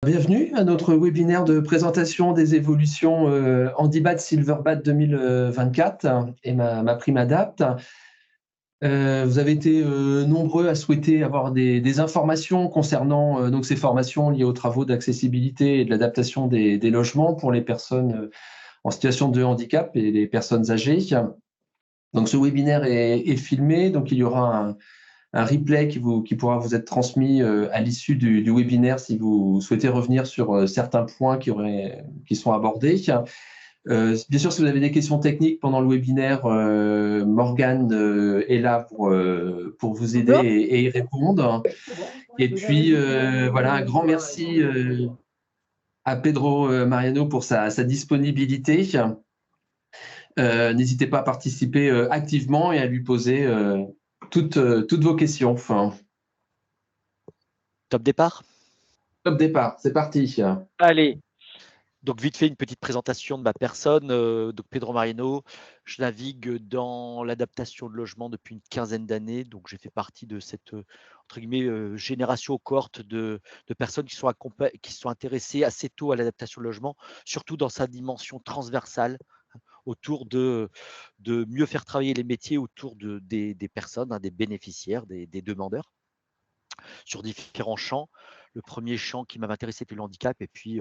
Bienvenue à notre webinaire de présentation des évolutions Handibat Silverbat 2024 et ma prime Adapt. Vous avez été nombreux à souhaiter avoir des informations concernant donc ces formations liées aux travaux d'accessibilité et de l'adaptation des logements pour les personnes en situation de handicap et les personnes âgées. Donc ce webinaire est filmé, donc il y aura un replay qui pourra vous être transmis à l'issue du webinaire si vous souhaitez revenir sur certains points qui sont abordés. Bien sûr, si vous avez des questions techniques pendant le webinaire, Morgane est là pour vous aider Bonjour. et y répondre. Et puis, voilà, un grand merci à Pedro Mariano pour sa disponibilité. N'hésitez pas à participer activement et à lui poser toutes vos questions. Enfin, Top départ. top départ, c'est parti. Allez, donc vite fait une petite présentation de ma personne. Donc Pedro Marino, je navigue dans l'adaptation de logement depuis une quinzaine d'années. Donc j'ai fait partie de cette entre guillemets génération cohorte de personnes qui sont intéressées assez tôt à l'adaptation de logement, surtout dans sa dimension transversale autour de mieux faire travailler les métiers autour des personnes, des bénéficiaires, des demandeurs, sur différents champs. Le premier champ qui m'a intéressé était le handicap, et puis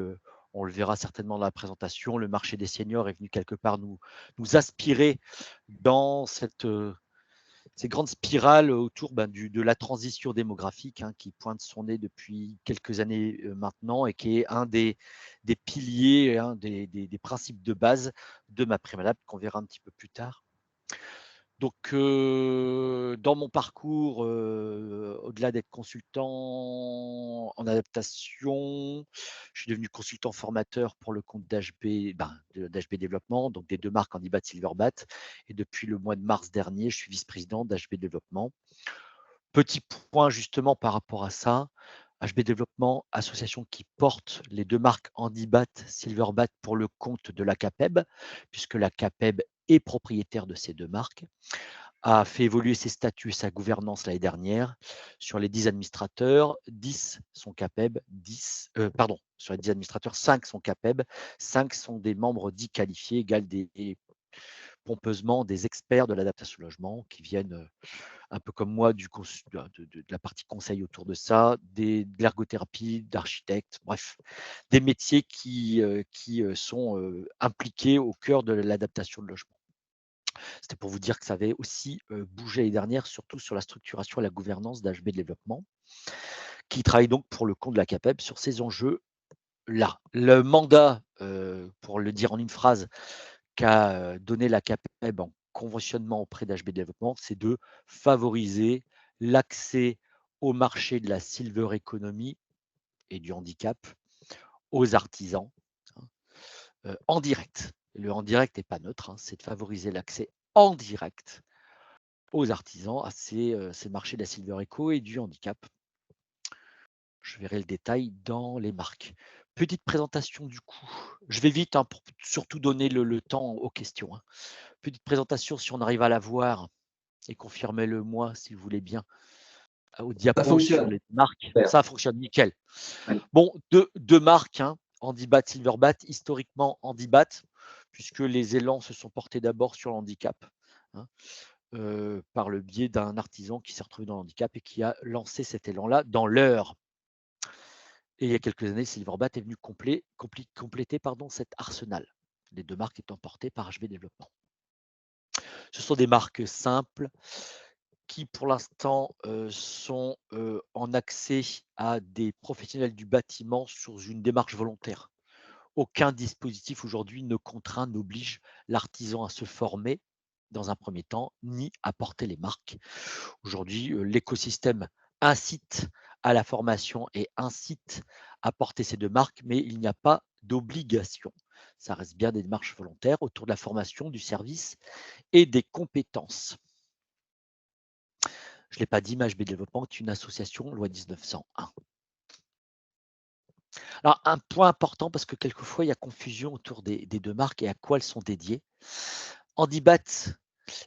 on le verra certainement dans la présentation, le marché des seniors est venu quelque part nous aspirer dans ces grandes spirales autour de la transition démographique, qui pointe son nez depuis quelques années maintenant, et qui est un des piliers, un des principes de base de ma prémalable qu'on verra un petit peu plus tard. Donc, dans mon parcours, au-delà d'être consultant en adaptation, je suis devenu consultant formateur pour le compte d'HB Développement, donc des 2 marques Handibat, Silverbat, et depuis le mois de mars dernier, je suis vice-président d'HB Développement. Petit point justement par rapport à ça, HB Développement, association qui porte les 2 marques Handibat, Silverbat pour le compte de la CAPEB, puisque la CAPEB est propriétaire de ces 2 marques, a fait évoluer ses statuts et sa gouvernance l'année dernière. Sur les 10 administrateurs, 10 sont CAPEB, sur les 10 administrateurs, 5 sont CAPEB, 5 sont des membres dits qualifiés, égale pompeusement des experts de l'adaptation au logement qui viennent un peu comme moi de la partie conseil autour de ça, de l'ergothérapie, d'architectes, bref, des métiers qui sont impliqués au cœur de l'adaptation de logement. C'était pour vous dire que ça avait aussi bougé l'année dernière, surtout sur la structuration et la gouvernance d'HB Développement, qui travaille donc pour le compte de la CAPEB sur ces enjeux-là. Le mandat, pour le dire en une phrase, qu'a donné la CAPEB en conventionnement auprès d'HB Développement, c'est de favoriser l'accès au marché de la silver economy et du handicap aux artisans, en direct. Le en direct n'est pas neutre, c'est de favoriser l'accès en direct aux artisans à ces marchés de la silver eco et du handicap. Je verrai le détail dans les marques. Petite présentation du coup. Je vais vite pour surtout donner le temps aux questions. Petite présentation, si on arrive à la voir, et confirmez-le moi si vous voulez bien, au Ça diapo sur fonctionne. les marques. Super. Ça fonctionne nickel. Ouais. Bon, deux marques, Handibat, Silverbat, historiquement Handibat, puisque les élans se sont portés d'abord sur le handicap, hein, par le biais d'un artisan qui s'est retrouvé dans le handicap et qui a lancé cet élan-là dans l'heure. Et il y a quelques années, Silverbat est venu compléter cet arsenal, les 2 marques étant portées par HB Développement. Ce sont des marques simples qui, pour l'instant, sont en accès à des professionnels du bâtiment sous une démarche volontaire. Aucun dispositif aujourd'hui ne contraint, n'oblige l'artisan à se former dans un premier temps, ni à porter les marques. Aujourd'hui, l'écosystème incite à la formation et incite à porter ces 2 marques, mais il n'y a pas d'obligation. Ça reste bien des démarches volontaires autour de la formation, du service et des compétences. Je ne l'ai pas dit, mais HB Développement est une association loi 1901. Alors, un point important, parce que quelquefois, il y a confusion autour des 2 marques et à quoi elles sont dédiées. Handibat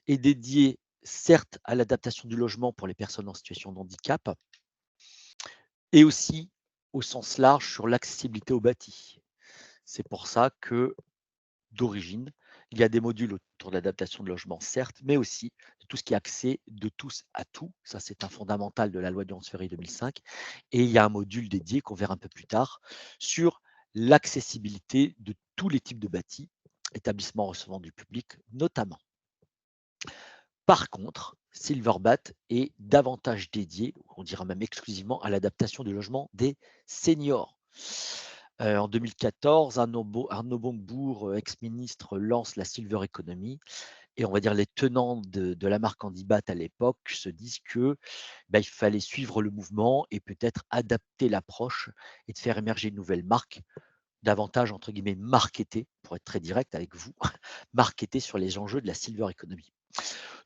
est dédié, certes, à l'adaptation du logement pour les personnes en situation de handicap et aussi au sens large sur l'accessibilité au bâti. C'est pour ça que, d'origine, il y a des modules autour de l'adaptation de logement, certes, mais aussi de tout ce qui est accès de tous à tout. Ça, c'est un fondamental de la loi Durance-Ferry 2005. Et il y a un module dédié qu'on verra un peu plus tard sur l'accessibilité de tous les types de bâtis, établissements recevant du public notamment. Par contre, Silverbat est davantage dédié, on dira même exclusivement, à l'adaptation du logement des seniors. En 2014, Arnaud Montebourg, ex-ministre, lance la Silver Economy et on va dire les tenants de la marque Handibat à l'époque se disent que il fallait suivre le mouvement et peut-être adapter l'approche et de faire émerger une nouvelle marque, davantage entre guillemets marketée, pour être très direct avec vous, marketée sur les enjeux de la Silver Economy.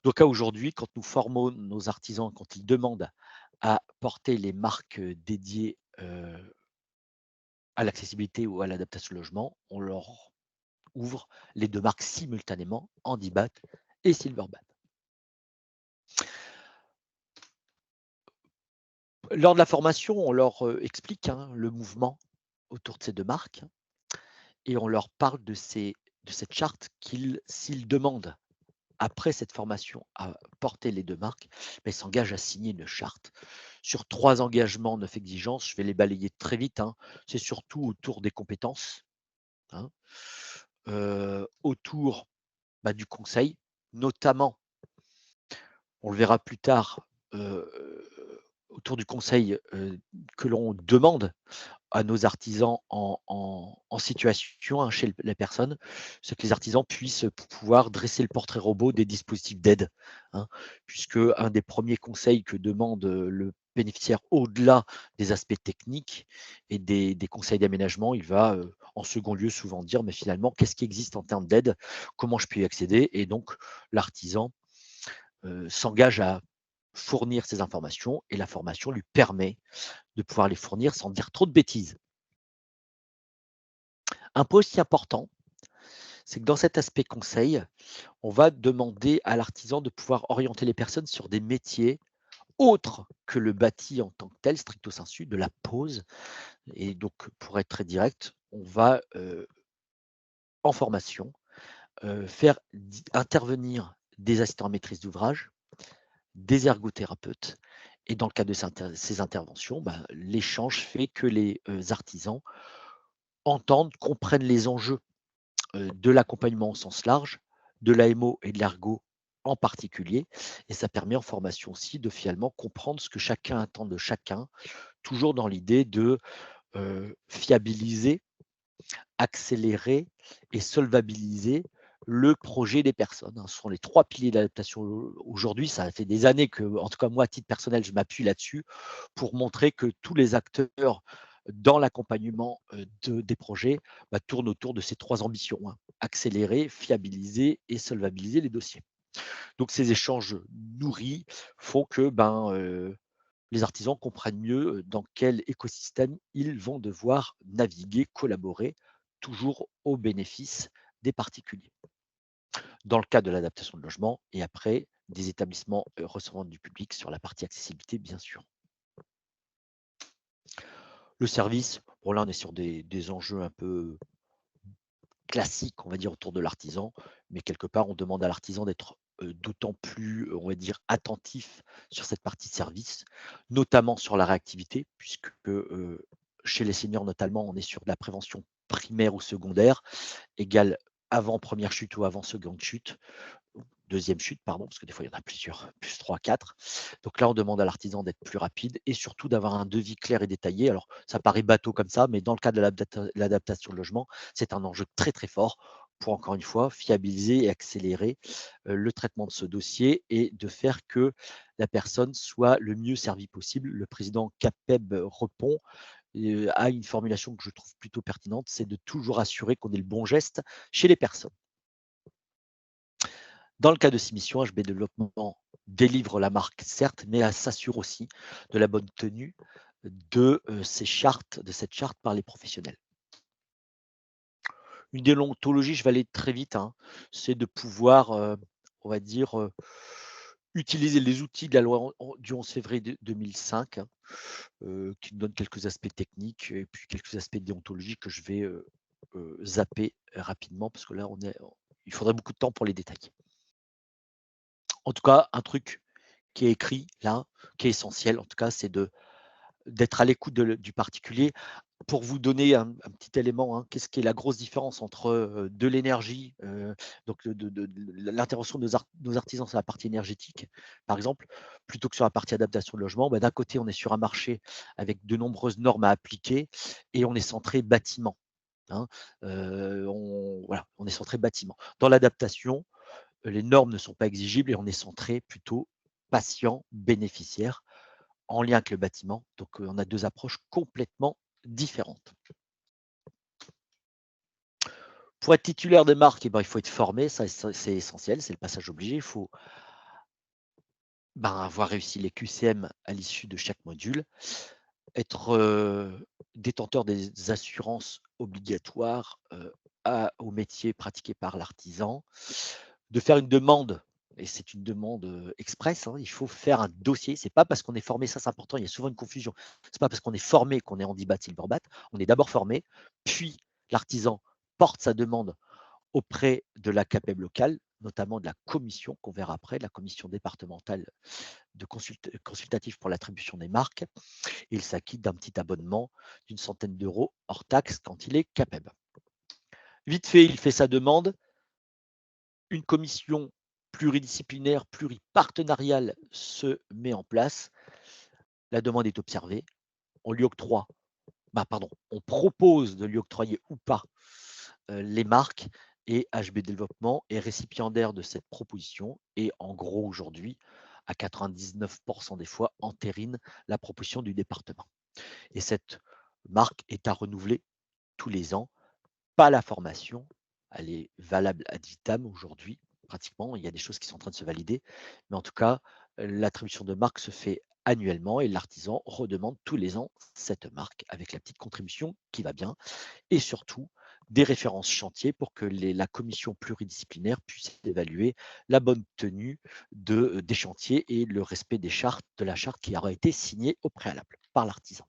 Donc à aujourd'hui, quand nous formons nos artisans, quand ils demandent à porter les marques dédiées à l'accessibilité ou à l'adaptation au logement, on leur ouvre les deux marques simultanément, Handibat et Silverbat. Lors de la formation, on leur explique le mouvement autour de ces deux marques et on leur parle de cette charte s'ils demandent après cette formation à porter les deux marques, ils s'engagent à signer une charte sur 3 engagements, 9 exigences. Je vais les balayer très vite. C'est surtout autour des compétences, hein, autour du conseil, notamment, on le verra plus tard, autour du conseil que l'on demande à nos artisans en situation chez les personnes, c'est que les artisans puissent pouvoir dresser le portrait robot des dispositifs d'aide, puisque un des premiers conseils que demande le bénéficiaire au-delà des aspects techniques et des conseils d'aménagement, il va en second lieu souvent dire mais finalement qu'est-ce qui existe en termes d'aide, comment je peux y accéder et donc l'artisan s'engage à fournir ces informations et la formation lui permet de pouvoir les fournir sans dire trop de bêtises. Un point aussi important, c'est que dans cet aspect conseil, on va demander à l'artisan de pouvoir orienter les personnes sur des métiers autres que le bâti en tant que tel, stricto sensu, de la pose. Et donc, pour être très direct, on va en formation faire intervenir des assistants à maîtrise d'ouvrage, des ergothérapeutes. Et dans le cadre de ces interventions, l'échange fait que les artisans entendent, comprennent les enjeux de l'accompagnement au sens large, de l'AMO et de l'ergo en particulier. Et ça permet en formation aussi de finalement comprendre ce que chacun attend de chacun, toujours dans l'idée de fiabiliser, accélérer et solvabiliser le projet des personnes. Ce sont les 3 piliers d'adaptation aujourd'hui. Ça fait des années que, en tout cas moi, à titre personnel, je m'appuie là-dessus pour montrer que tous les acteurs dans l'accompagnement des projets tournent autour de ces 3 ambitions, accélérer, fiabiliser et solvabiliser les dossiers. Donc ces échanges nourris font que les artisans comprennent mieux dans quel écosystème ils vont devoir naviguer, collaborer, toujours au bénéfice des particuliers. Dans le cadre de l'adaptation de logement et après des établissements recevant du public sur la partie accessibilité, bien sûr. Le service, bon là on est sur des enjeux un peu classiques, on va dire, autour de l'artisan, mais quelque part on demande à l'artisan d'être d'autant plus, on va dire, attentif sur cette partie service, notamment sur la réactivité, puisque chez les seniors notamment, on est sur de la prévention primaire ou secondaire, égale avant première chute ou avant seconde chute. Deuxième chute, pardon, parce que des fois il y en a plusieurs, plus 3, 4. Donc là, on demande à l'artisan d'être plus rapide et surtout d'avoir un devis clair et détaillé. Alors, ça paraît bateau comme ça, mais dans le cas de l'adaptation de logement, c'est un enjeu très très fort pour, encore une fois, fiabiliser et accélérer le traitement de ce dossier et de faire que la personne soit le mieux servie possible. Le président CAPEB répond à une formulation que je trouve plutôt pertinente, c'est de toujours assurer qu'on ait le bon geste chez les personnes. Dans le cas de Submission, HB Développement délivre la marque, certes, mais elle s'assure aussi de la bonne tenue de cette charte par les professionnels. Une déontologie, je vais aller très vite, c'est de pouvoir, on va dire, utiliser les outils de la loi du 11 février 2005, hein, qui nous donnent quelques aspects techniques et puis quelques aspects déontologiques que je vais zapper rapidement parce que là, il faudrait beaucoup de temps pour les détailler. En tout cas, un truc qui est écrit là, qui est essentiel, en tout cas, c'est d'être à l'écoute du particulier. Pour vous donner un petit élément, hein, qu'est-ce qui est la grosse différence entre de l'énergie, donc de l'intervention de nos artisans sur la partie énergétique, par exemple, plutôt que sur la partie adaptation de logement. Bah, d'un côté, on est sur un marché avec de nombreuses normes à appliquer et on est centré bâtiment, hein. On est centré bâtiment. Dans l'adaptation, les normes ne sont pas exigibles et on est centré plutôt patient, bénéficiaire, en lien avec le bâtiment. Donc, on a 2 approches complètement différentes. Pour être titulaire de marque, eh ben, il faut être formé, ça c'est essentiel, c'est le passage obligé. Il faut avoir réussi les QCM à l'issue de chaque module, être détenteur des assurances obligatoires au métier pratiqué par l'artisan, de faire une demande, et c'est une demande express, hein, il faut faire un dossier. C'est pas parce qu'on est formé, ça c'est important, il y a souvent une confusion. C'est pas parce qu'on est formé qu'on est handibat, silverbat. On est d'abord formé, puis l'artisan porte sa demande auprès de la CAPEB locale, notamment de la commission qu'on verra après, la commission départementale de consultative pour l'attribution des marques. Et il s'acquitte d'un petit abonnement d'une centaine d'euros hors taxe quand il est CAPEB. Vite fait, il fait sa demande. Une commission pluridisciplinaire, pluripartenariale se met en place. La demande est observée. On lui octroie, on propose de lui octroyer ou pas les marques, et HB Développement est récipiendaire de cette proposition et en gros aujourd'hui, à 99% des fois, entérine la proposition du département. Et cette marque est à renouveler tous les ans. Pas la formation, elle est valable ad vitam aujourd'hui, pratiquement. Il y a des choses qui sont en train de se valider, mais en tout cas, l'attribution de marque se fait annuellement et l'artisan redemande tous les ans cette marque avec la petite contribution qui va bien, et surtout des références chantiers pour que la commission pluridisciplinaire puisse évaluer la bonne tenue des chantiers et le respect de la charte qui aura été signée au préalable par l'artisan.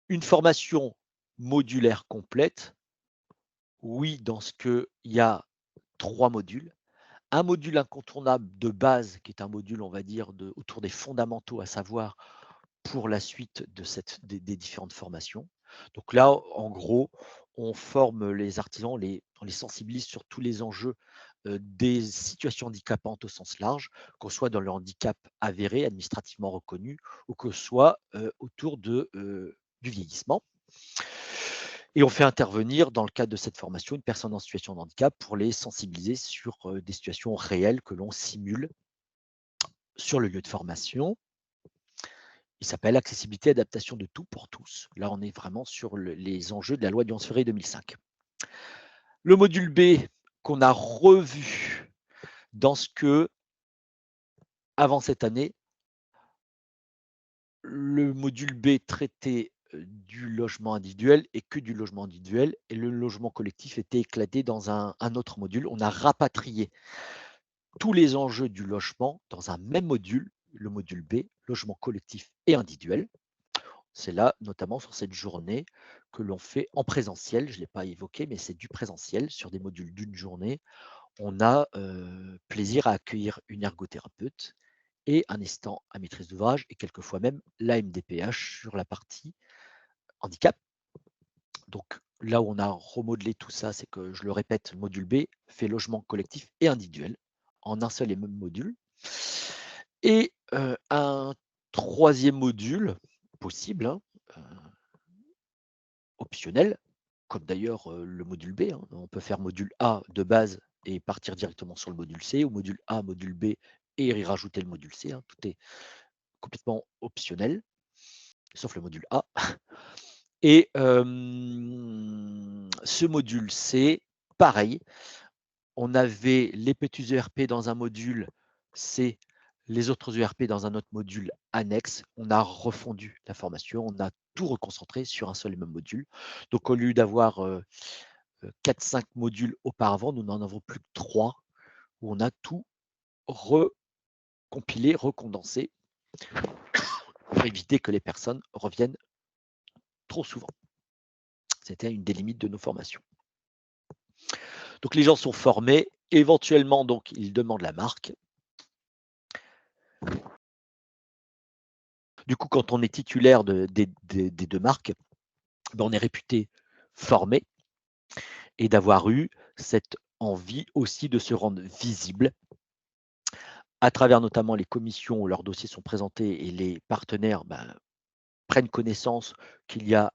Une formation modulaire complète, oui, dans ce qu'il y a 3 modules. Un module incontournable de base qui est un module, on va dire, autour des fondamentaux, à savoir pour la suite des différentes formations. Donc là, en gros, on forme les artisans, on les sensibilise sur tous les enjeux des situations handicapantes au sens large, qu'on soit dans le handicap avéré, administrativement reconnu, ou que ce soit autour du vieillissement. Et on fait intervenir, dans le cadre de cette formation, une personne en situation de handicap pour les sensibiliser sur des situations réelles que l'on simule sur le lieu de formation. Il s'appelle accessibilité et adaptation de tout pour tous. Là, on est vraiment sur les enjeux de la loi du 11 février 2005. Le module B qu'on a revu dans ce que, avant cette année, le module B traitait du logement individuel et que du logement individuel, et le logement collectif était éclaté dans un autre module. On a rapatrié tous les enjeux du logement dans un même module, le module B, logement collectif et individuel. C'est là, notamment sur cette journée, que l'on fait en présentiel. Je ne l'ai pas évoqué, mais c'est du présentiel sur des modules d'une journée. On a plaisir à accueillir une ergothérapeute et un assistant à maîtrise d'ouvrage et quelquefois même la MDPH sur la partie handicap. Donc là où on a remodelé tout ça, c'est que, je le répète, le module B fait logement collectif et individuel en un seul et même module. Et un troisième module possible, hein, optionnel, comme d'ailleurs le module B, hein. On peut faire module A de base et partir directement sur le module C, ou module A, module B et y rajouter le module C, hein. Tout est complètement optionnel, sauf le module A. Et ce module C, pareil, on avait les petits ERP dans un module C, les autres ERP dans un autre module annexe. On a refondu la formation, on a tout reconcentré sur un seul et même module. Donc au lieu d'avoir 4-5 modules auparavant, nous n'en avons plus que 3 où on a tout recompilé, recondensé pour éviter que les personnes reviennent trop souvent. C'était une des limites de nos formations. Donc les gens sont formés, éventuellement donc ils demandent la marque. Du coup, quand on est titulaire des 2 marques, ben, on est réputé formé et d'avoir eu cette envie aussi de se rendre visible à travers notamment les commissions où leurs dossiers sont présentés et les partenaires, ben, prennent connaissance qu'il y a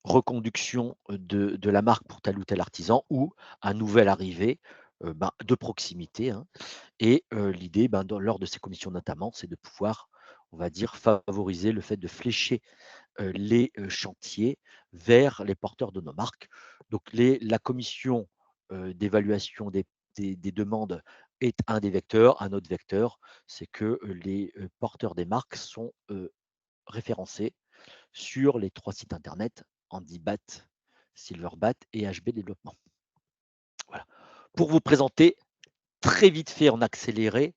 reconduction de la marque pour tel ou tel artisan ou un nouvel arrivé, ben, de proximité, hein. Et l'idée, ben, lors de ces commissions notamment, c'est de pouvoir, on va dire, favoriser le fait de flécher les chantiers vers les porteurs de nos marques. Donc la commission d'évaluation des demandes est un des vecteurs. Un autre vecteur, c'est que les porteurs des marques sont référencés sur les 3 sites internet Handibat, Silverbat et HB Développement. Voilà. Pour vous présenter très vite fait en accéléré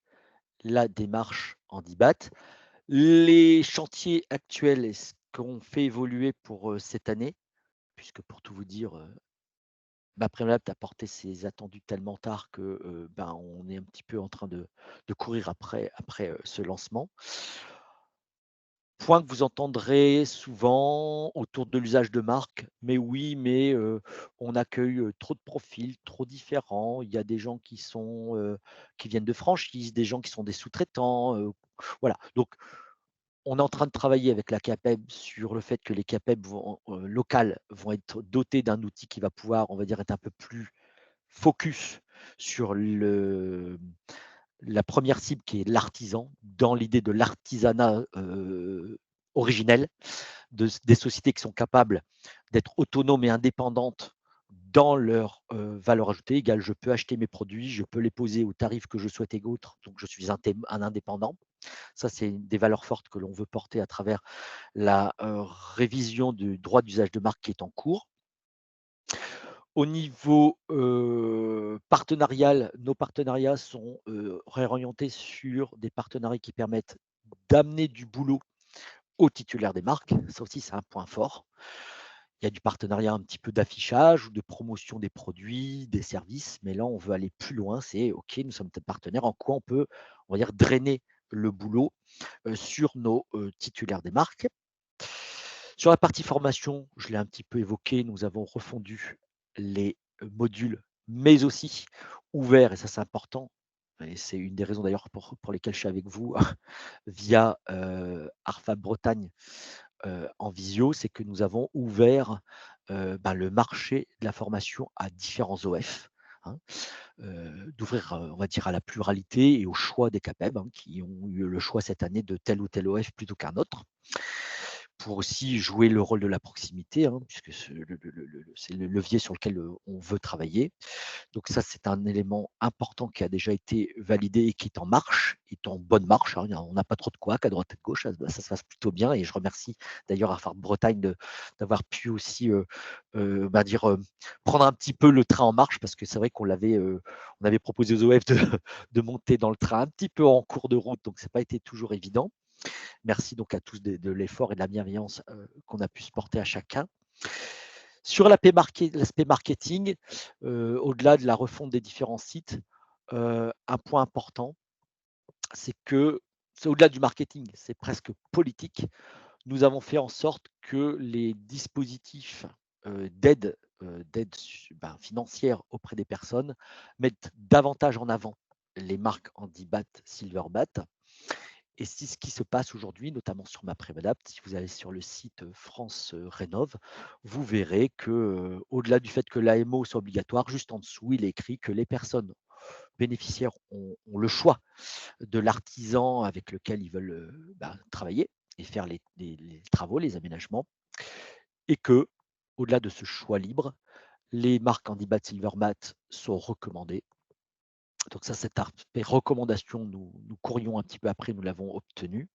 la démarche Handibat, les chantiers actuels et ce qu'on fait évoluer pour cette année, puisque pour tout vous dire, MaPrimeLab a porté ses attendus tellement tard que ben, on est un petit peu en train de courir après ce lancement. Point que vous entendrez souvent autour de l'usage de marque, mais oui, mais on accueille trop de profils, trop différents. Il y a des gens qui viennent de franchise, des gens qui sont des sous-traitants. Voilà. Donc, on est en train de travailler avec la CAPEB sur le fait que les CAPEB locales vont être dotées d'un outil qui va pouvoir, on va dire, être un peu plus focus sur la première cible qui est l'artisan, dans l'idée de l'artisanat originel, des sociétés qui sont capables d'être autonomes et indépendantes dans leur valeur ajoutée, égale je peux acheter mes produits, je peux les poser au tarif que je souhaite et autres, donc je suis un indépendant. Ça, c'est des valeurs fortes que l'on veut porter à travers la révision du droit d'usage de marque qui est en cours. Au niveau partenarial, nos partenariats sont réorientés sur des partenariats qui permettent d'amener du boulot aux titulaires des marques. Ça aussi, c'est un point fort. Il y a du partenariat un petit peu d'affichage ou de promotion des produits, des services, mais là, on veut aller plus loin. C'est OK, nous sommes partenaires, en quoi on peut, on va dire, drainer le boulot sur nos titulaires des marques. Sur la partie formation, je l'ai un petit peu évoqué, nous avons refondu les modules, mais aussi ouverts, et ça c'est important, et c'est une des raisons d'ailleurs pour lesquelles je suis avec vous via ARFA Bretagne en visio, c'est que nous avons ouvert ben, le marché de la formation à différents OF, hein, d'ouvrir, on va dire, à la pluralité et au choix des CAPEB, hein, qui ont eu le choix cette année de tel ou tel OF plutôt qu'un autre, pour aussi jouer le rôle de la proximité, hein, puisque c'est le levier sur lequel on veut travailler. Donc ça, c'est un élément important qui a déjà été validé et qui est en marche, est en bonne marche, hein. On n'a pas trop de couacs à droite et de gauche, ça se passe plutôt bien, et je remercie d'ailleurs Arfar Bretagne d'avoir pu aussi bah, prendre un petit peu le train en marche, parce que c'est vrai qu'on avait proposé aux OF de monter dans le train un petit peu en cours de route, donc ça n'a pas été toujours évident. Merci donc à tous de l'effort et de la bienveillance qu'on a pu se porter à chacun. Sur l'aspect marketing, au-delà de la refonte des différents sites, un point important, c'est que c'est au-delà du marketing, c'est presque politique. Nous avons fait en sorte que les dispositifs d'aide financière auprès des personnes mettent davantage en avant les marques Handibat, Silverbat. Et c'est ce qui se passe aujourd'hui, notamment sur MaPrimeLab. Si vous allez sur le site France Rénov, vous verrez que, au-delà du fait que l'AMO soit obligatoire, juste en dessous, il est écrit que les personnes bénéficiaires ont le choix de l'artisan avec lequel ils veulent travailler et faire les travaux, les aménagements, et que, au-delà de ce choix libre, les marques Handibat Silvermat sont recommandées. Donc ça, cet aspect recommandation, nous courions un petit peu après, nous l'avons obtenu.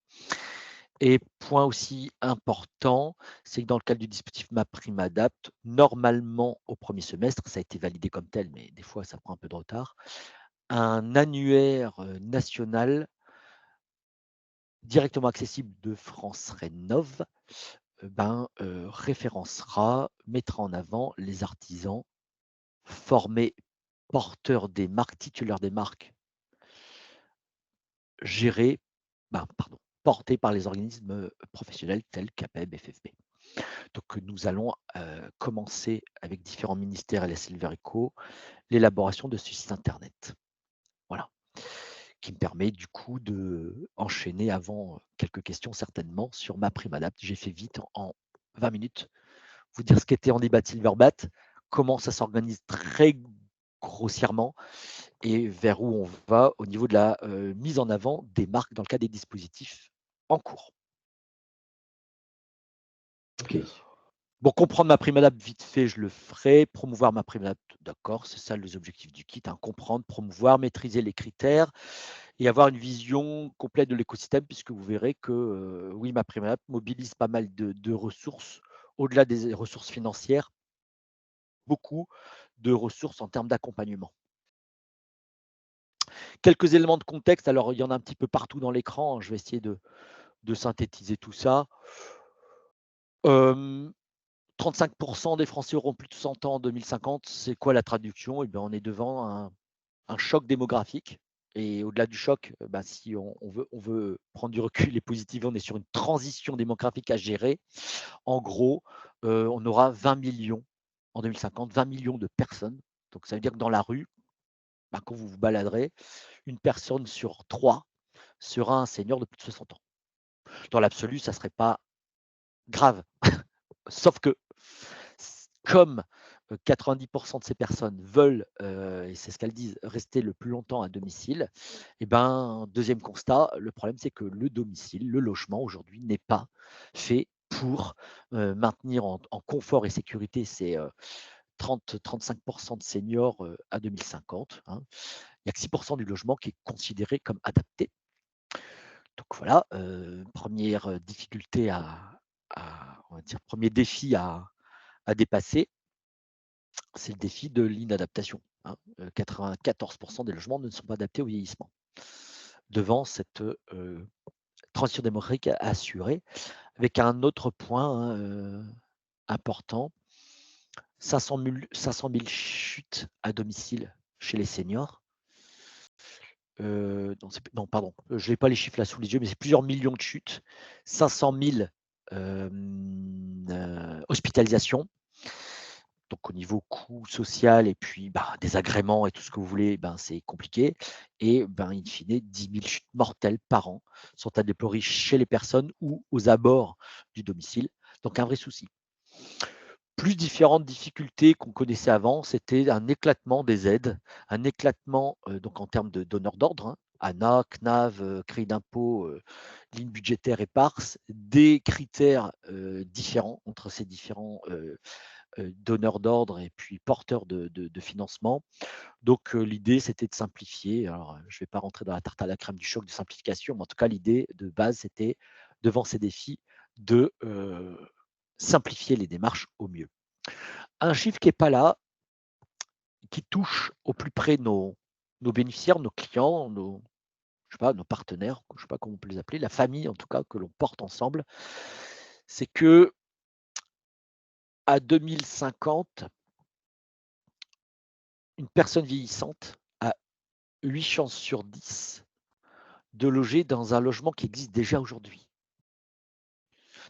Et point aussi important, c'est que dans le cadre du dispositif MaPrimeAdapt, normalement au premier semestre, ça a été validé comme tel, mais des fois ça prend un peu de retard, un annuaire national directement accessible de France Rénov référencera, mettra en avant les artisans formés, titulaires des marques gérées, portées par les organismes professionnels tels qu'APEB, FFB. Donc nous allons commencer avec différents ministères et la Silver-Eco l'élaboration de ce site internet. Voilà. Qui me permet du coup de enchaîner avant quelques questions certainement sur MaPrimeAdapt. J'ai fait vite en 20 minutes. Vous dire ce qu'était Handibat Silverbat, comment ça s'organise très grossièrement et vers où on va au niveau de la mise en avant des marques dans le cas des dispositifs en cours. Ok. Bon, comprendre MaPrimeAdapt vite fait, je le ferai. Promouvoir MaPrimeAdapt, d'accord, c'est ça les objectifs du kit. Comprendre, promouvoir, maîtriser les critères et avoir une vision complète de l'écosystème, puisque vous verrez que oui, MaPrimeAdapt mobilise pas mal de ressources, au-delà des ressources financières, beaucoup de ressources en termes d'accompagnement. Quelques éléments de contexte, alors il y en a un petit peu partout dans l'écran, je vais essayer de synthétiser tout ça. 35% des Français auront plus de 100 ans en 2050. C'est quoi la traduction? On est devant un choc démographique. Et au-delà du choc, si on veut prendre du recul et positiver, on est sur une transition démographique à gérer. En gros, on aura 20 millions en 2050, 20 millions de personnes. Donc ça veut dire que dans la rue, quand vous vous baladerez, une personne sur 3 sera un senior de plus de 60 ans. Dans l'absolu, ça ne serait pas grave. Sauf que, comme 90% de ces personnes veulent, et c'est ce qu'elles disent, rester le plus longtemps à domicile, deuxième constat, le problème c'est que le domicile, le logement aujourd'hui n'est pas fait pour maintenir en confort et sécurité ces 30-35% de seniors à 2050. Il n'y a que 6% du logement qui est considéré comme adapté. Donc voilà, première difficulté on va dire, premier défi à dépasser, c'est le défi de l'inadaptation. 94% des logements ne sont pas adaptés au vieillissement. Devant cette transition démographique à assurer, avec un autre point important, 500 000 chutes à domicile chez les seniors. Non, pardon, je n'ai pas les chiffres là sous les yeux, mais c'est plusieurs millions de chutes, 500 000 hospitalisations. Donc au niveau coût social et puis des agréments et tout ce que vous voulez, c'est compliqué. Et in fine, 10 000 chutes mortelles par an sont à déplorer chez les personnes ou aux abords du domicile. Donc un vrai souci. Plus différentes difficultés qu'on connaissait avant, c'était un éclatement des aides, un éclatement donc en termes de donneurs d'ordre, ANA, CNAV, crédit d'impôt, ligne budgétaire éparse, des critères différents entre ces différents donneurs d'ordre et puis porteurs de financement. Donc l'idée, c'était de simplifier. Alors, je ne vais pas rentrer dans la tarte à la crème du choc de simplification, mais en tout cas, l'idée de base, c'était, devant ces défis, de simplifier les démarches au mieux. Un chiffre qui n'est pas là, qui touche au plus près nos bénéficiaires, nos clients, nos partenaires, je ne sais pas comment on peut les appeler, la famille en tout cas, que l'on porte ensemble, c'est que à 2050, une personne vieillissante a 8 chances sur 10 de loger dans un logement qui existe déjà aujourd'hui.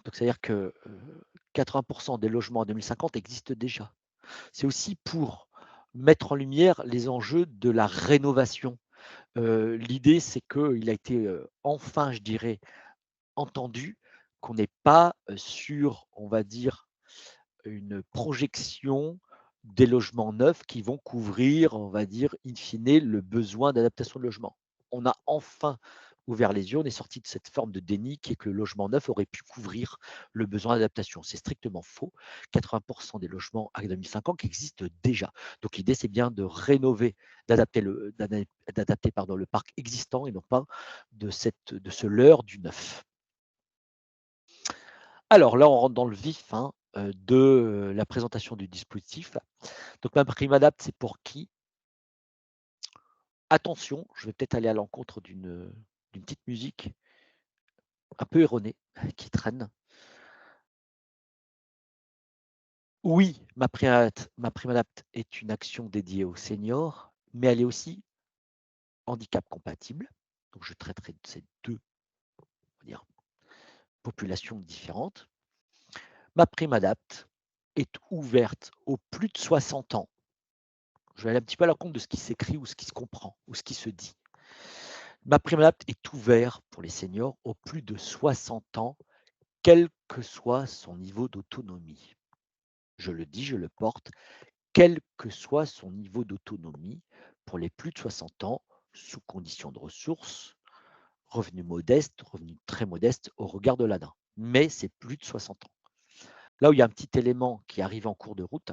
Donc, c'est-à-dire que 80% des logements en 2050 existent déjà. C'est aussi pour mettre en lumière les enjeux de la rénovation. L'idée, c'est qu'il a été enfin, je dirais, entendu qu'on n'est pas sur, on va dire, une projection des logements neufs qui vont couvrir, on va dire, in fine, le besoin d'adaptation de logement. On a enfin ouvert les yeux, on est sorti de cette forme de déni qui est que le logement neuf aurait pu couvrir le besoin d'adaptation. C'est strictement faux. 80% des logements à 2050 qui existent déjà. Donc l'idée, c'est bien de rénover, d'adapter le parc existant et non pas de ce leurre du neuf. Alors là, on rentre dans le vif de la présentation du dispositif. Donc MaPrimeAdapt, c'est pour qui? attention, je vais peut-être aller à l'encontre d'une petite musique un peu erronée qui traîne. Oui, ma prime adapt est une action dédiée aux seniors, mais elle est aussi handicap compatible. Donc je traiterai de ces 2, on va dire, populations différentes. Ma prime adapt est ouverte aux plus de 60 ans. Je vais aller un petit peu à la compte de ce qui s'écrit ou ce qui se comprend ou ce qui se dit. Ma prime adapt est ouverte pour les seniors aux plus de 60 ans, quel que soit son niveau d'autonomie. Je le dis, je le porte, quel que soit son niveau d'autonomie pour les plus de 60 ans, sous condition de ressources, revenus modestes, revenus très modestes au regard de l'ADA. Mais c'est plus de 60 ans. Là où il y a un petit élément qui arrive en cours de route,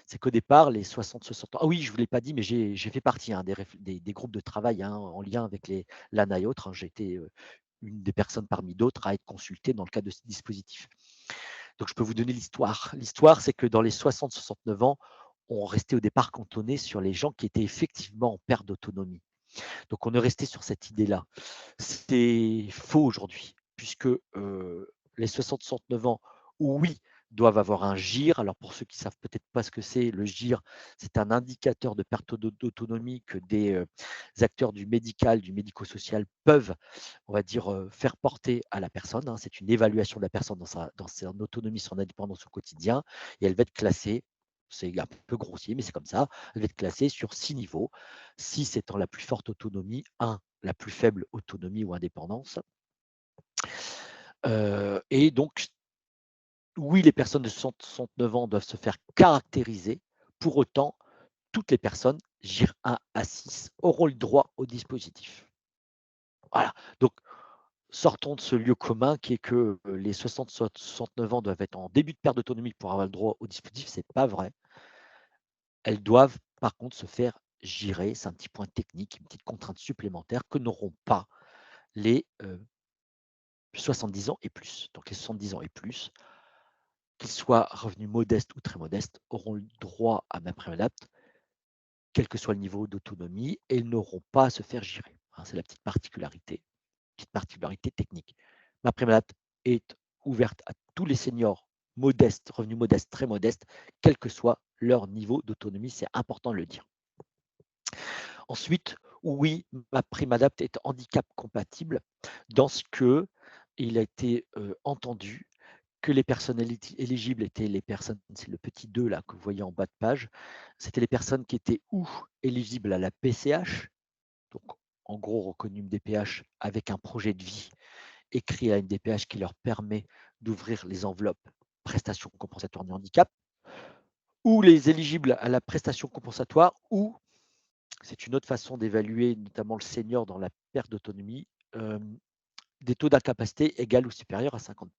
c'est qu'au départ, les 60-60 ans. Ah oui, je ne vous l'ai pas dit, mais j'ai fait partie des groupes de travail en lien avec l'ANA et autres. J'ai été une des personnes parmi d'autres à être consultée dans le cadre de ce dispositif. Donc, je peux vous donner l'histoire. L'histoire, c'est que dans les 60-69 ans, on restait au départ cantonné sur les gens qui étaient effectivement en perte d'autonomie. Donc, on est resté sur cette idée-là. C'est faux aujourd'hui, puisque les 60-69 ans, oui, doivent avoir un GIR. Alors, pour ceux qui ne savent peut-être pas ce que c'est, le GIR, c'est un indicateur de perte d'autonomie que des acteurs du médical, du médico-social peuvent, on va dire, faire porter à la personne. C'est une évaluation de la personne dans son autonomie, son indépendance au quotidien, et elle va être classée. C'est un peu grossier, mais c'est comme ça. Elle va être classée sur 6 niveaux. 6 étant la plus forte autonomie, 1 la plus faible autonomie ou indépendance. Et donc, oui, les personnes de 69 ans doivent se faire caractériser. Pour autant, toutes les personnes, GIR 1 à 6, auront le droit au dispositif. Voilà. Donc, sortons de ce lieu commun qui est que les 60-69 ans doivent être en début de perte d'autonomie pour avoir le droit au dispositif. Ce n'est pas vrai. Elles doivent par contre se faire girer. C'est un petit point technique, une petite contrainte supplémentaire que n'auront pas les 70 ans et plus. Donc les 70 ans et plus, qu'ils soient revenus modestes ou très modestes, auront le droit à ma prime adapt, quel que soit le niveau d'autonomie, et ils n'auront pas à se faire girer. C'est la petite particularité technique. Ma prime adapt est ouverte à tous les seniors modestes, revenus modestes, très modestes, quel que soit leur niveau d'autonomie. C'est important de le dire. Ensuite, oui, ma prime adapt est handicap compatible dans ce que il a été entendu que les personnes éligibles étaient les personnes, c'est le petit 2 là que vous voyez en bas de page, c'était les personnes qui étaient ou éligibles à la PCH, donc en gros reconnu MDPH avec un projet de vie écrit à MDPH qui leur permet d'ouvrir les enveloppes prestations compensatoires du handicap, ou les éligibles à la prestation compensatoire, ou c'est une autre façon d'évaluer notamment le senior dans la perte d'autonomie, des taux d'incapacité égal ou supérieurs à 50%.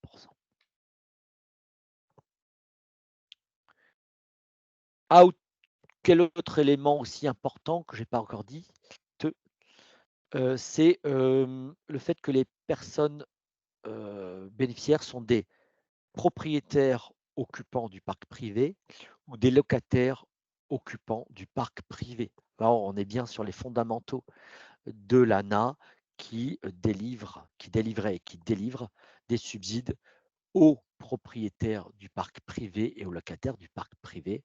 Quel autre élément aussi important que je n'ai pas encore dit, c'est le fait que les personnes bénéficiaires sont des propriétaires occupants du parc privé ou des locataires occupants du parc privé. Alors, on est bien sur les fondamentaux de l'ANA qui délivrait et qui délivre des subsides aux propriétaires du parc privé et aux locataires du parc privé.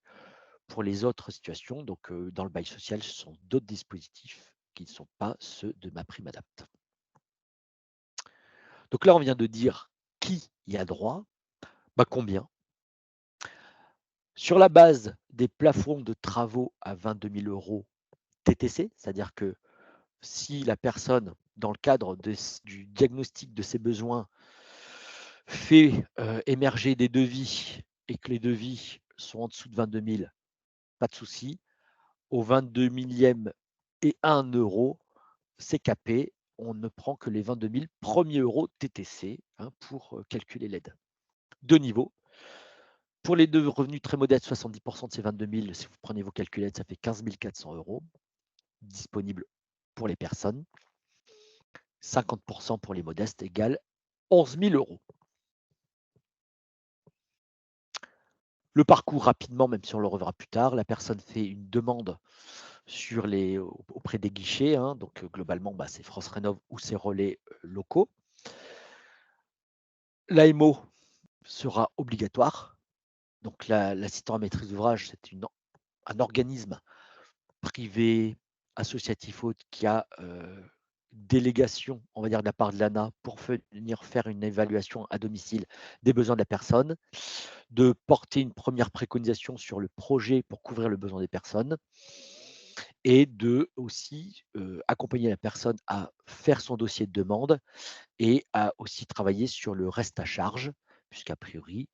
Pour les autres situations, donc dans le bail social, ce sont d'autres dispositifs qui ne sont pas ceux de ma prime adapt. Donc là, on vient de dire qui y a droit, combien. Sur la base des plafonds de travaux à 22 000 € TTC, c'est-à-dire que si la personne, dans le cadre du diagnostic de ses besoins, fait émerger des devis et que les devis sont en dessous de 22 000, pas de souci. Au 22 millième et 1 euro, c'est capé. On ne prend que les 22 000 premiers euros TTC pour calculer l'aide. 2 niveaux. Pour les deux revenus très modestes, 70% de ces 22 000, si vous prenez vos calculettes, ça fait 15 400 € disponibles pour les personnes. 50% pour les modestes égale 11 000 €. Le parcours rapidement, même si on le reverra plus tard, la personne fait une demande auprès des guichets, hein. Donc globalement, c'est France Rénov ou ses relais locaux. L'AMO sera obligatoire. Donc l'assistant à maîtrise d'ouvrage, c'est un organisme privé, associatif autre, qui a délégation, on va dire, de la part de l'ANA pour venir faire une évaluation à domicile des besoins de la personne, de porter une première préconisation sur le projet pour couvrir le besoin des personnes et de aussi accompagner la personne à faire son dossier de demande et à aussi travailler sur le reste à charge, puisqu'a priori,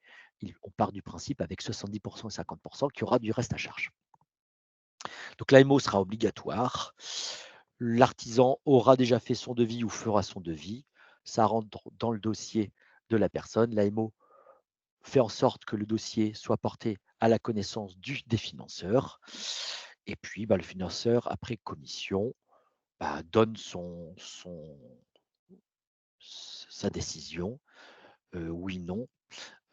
on part du principe avec 70% et 50% qu'il y aura du reste à charge. Donc l'AMO sera obligatoire. L'artisan aura déjà fait son devis ou fera son devis. Ça rentre dans le dossier de la personne. L'AMO fait en sorte que le dossier soit porté à la connaissance des financeurs. Et puis, le financeur, après commission, donne sa décision, oui, non,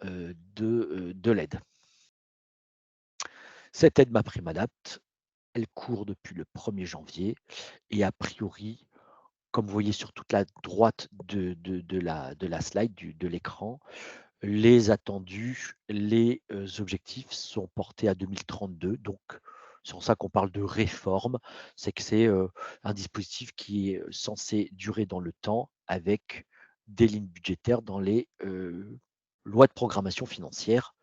de l'aide. Cette aide MaPrimeAdapt', elle court depuis le 1er janvier et a priori, comme vous voyez sur toute la droite de la slide, de l'écran, les attendus, les objectifs sont portés à 2032. Donc, c'est pour ça qu'on parle de réforme. C'est que c'est un dispositif qui est censé durer dans le temps avec des lignes budgétaires dans les lois de programmation financière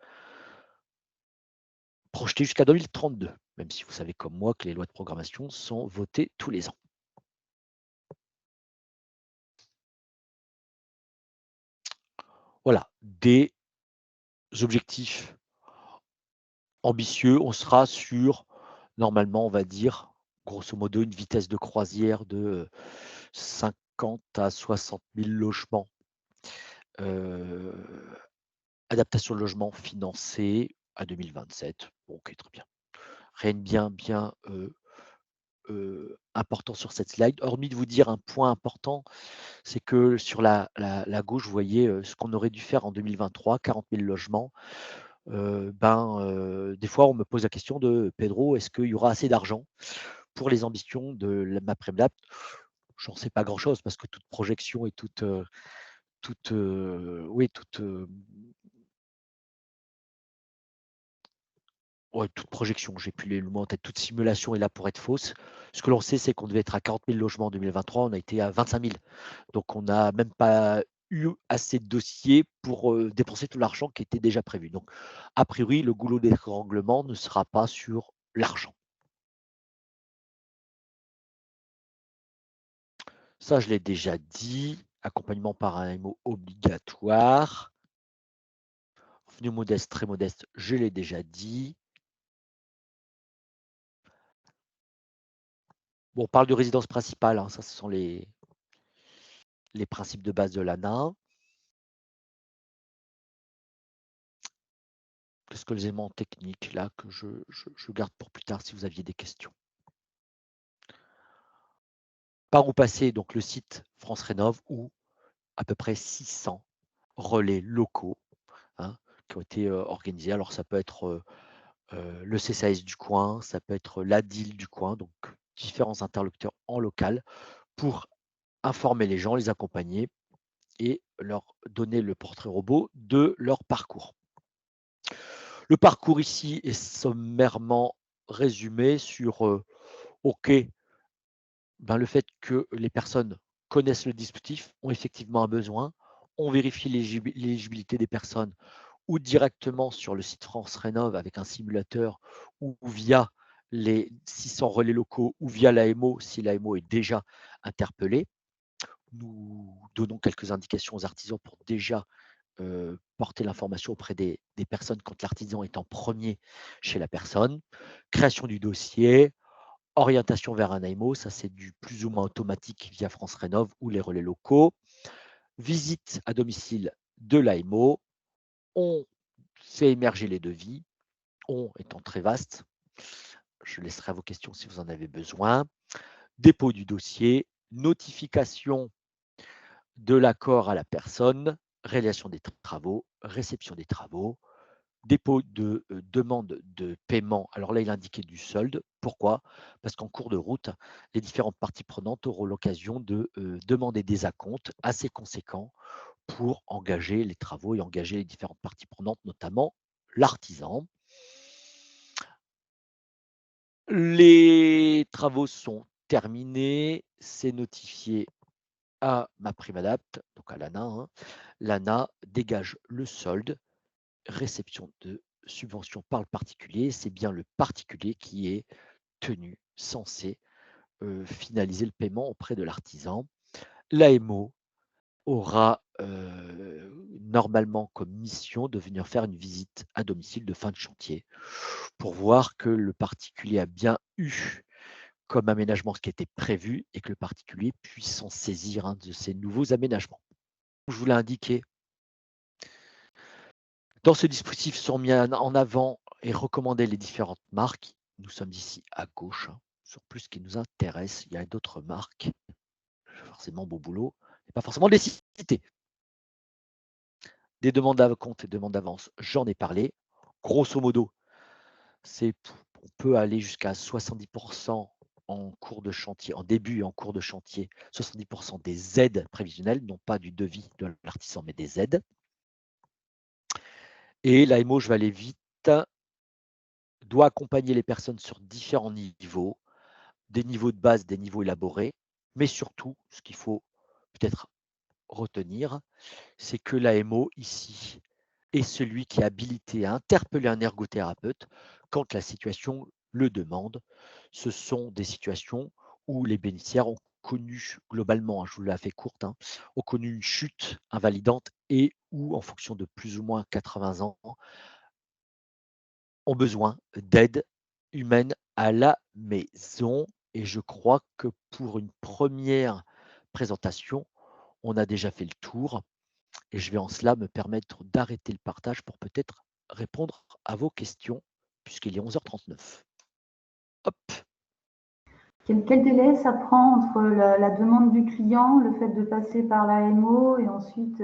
projetées jusqu'à 2032, même si vous savez comme moi que les lois de programmation sont votées tous les ans. Voilà, des objectifs ambitieux. On sera sur, normalement, on va dire, grosso modo, une vitesse de croisière de 50 à 60 000 logements. Adaptation de logement financé à 2027. Bon, ok, très bien. Rien de bien important sur cette slide, hormis de vous dire un point important, c'est que sur la gauche, vous voyez ce qu'on aurait dû faire en 2023, 40 000 logements. Des fois, on me pose la question de Pedro, est-ce qu'il y aura assez d'argent pour les ambitions de MaPrimeAdapt'? J'en sais pas grand-chose parce que toute projection et toute projection, j'ai plus le mot en tête, toute simulation est là pour être fausse. Ce que l'on sait, c'est qu'on devait être à 40 000 logements en 2023, on a été à 25 000. Donc, on n'a même pas eu assez de dossiers pour dépenser tout l'argent qui était déjà prévu. Donc, a priori, le goulot d'étranglement ne sera pas sur l'argent. Ça, je l'ai déjà dit. Accompagnement par un MO obligatoire. Revenu modeste, très modeste, je l'ai déjà dit. Bon, on parle de résidence principale, hein, ça, ce sont les principes de base de l'ANA. Qu'est-ce que les éléments techniques là que je garde pour plus tard si vous aviez des questions. Par où passer donc le site France Rénov où à peu près 600 relais locaux qui ont été organisés. Alors ça peut être le CCAS du coin, ça peut être l'ADIL du coin, donc différents interlocuteurs en local pour informer les gens, les accompagner et leur donner le portrait robot de leur parcours. Le parcours ici est sommairement résumé sur le fait que les personnes connaissent le dispositif, ont effectivement un besoin, on vérifie l'éligibilité des personnes ou directement sur le site France Rénov avec un simulateur ou via les 600 relais locaux ou via l'AMO si l'AMO est déjà interpellée. Nous donnons quelques indications aux artisans pour déjà porter l'information auprès des personnes quand l'artisan est en premier chez la personne. Création du dossier, orientation vers un AMO, ça c'est du plus ou moins automatique via France Rénov ou les relais locaux. Visite à domicile de l'AMO, on fait émerger les devis, on étant très vaste, je laisserai à vos questions si vous en avez besoin. Dépôt du dossier, notification de l'accord à la personne, réalisation des travaux, réception des travaux, Dépôt de demande de paiement. Alors là, il indiquait du solde. Pourquoi? Parce qu'en cours de route, les différentes parties prenantes auront l'occasion de demander des acomptes assez conséquents pour engager les travaux et engager les différentes parties prenantes, notamment l'artisan. Les travaux sont terminés, c'est notifié à MaPrimeAdapt, donc à l'ANA. Hein. L'ANA dégage le solde, réception de subvention par le particulier. C'est bien le particulier qui est tenu, censé finaliser le paiement auprès de l'artisan. L'AMO aura normalement comme mission de venir faire une visite à domicile de fin de chantier pour voir que le particulier a bien eu comme aménagement ce qui était prévu et que le particulier puisse s'en saisir de ces nouveaux aménagements. Je vous l'ai indiqué, dans ce dispositif sont mis en avant et recommandées les différentes marques. Nous sommes ici à gauche, sur plus ce qui nous intéresse. Il y a d'autres marques, forcément beau boulot, et pas forcément les citer. Des demandes à compte et demandes d'avance, j'en ai parlé. Grosso modo, on peut aller jusqu'à 70% en cours de chantier, en début et en cours de chantier, 70% des aides prévisionnelles, non pas du devis de l'artisan, mais des aides. Et l'AMO, je vais aller vite, doit accompagner les personnes sur différents niveaux, des niveaux de base, des niveaux élaborés, mais surtout, ce qu'il faut peut-être retenir, c'est que l'AMO ici est celui qui est habilité à interpeller un ergothérapeute quand la situation le demande. Ce sont des situations où les bénéficiaires ont connu globalement, je vous l'ai fait courte, ont connu une chute invalidante et ou en fonction de plus ou moins 80 ans, ont besoin d'aide humaine à la maison. Et je crois que pour une première présentation, on a déjà fait le tour. Et je vais en cela me permettre d'arrêter le partage pour peut-être répondre à vos questions, puisqu'il est 11h39. Hop. Quel délai ça prend entre la demande du client, le fait de passer par l'AMO et ensuite,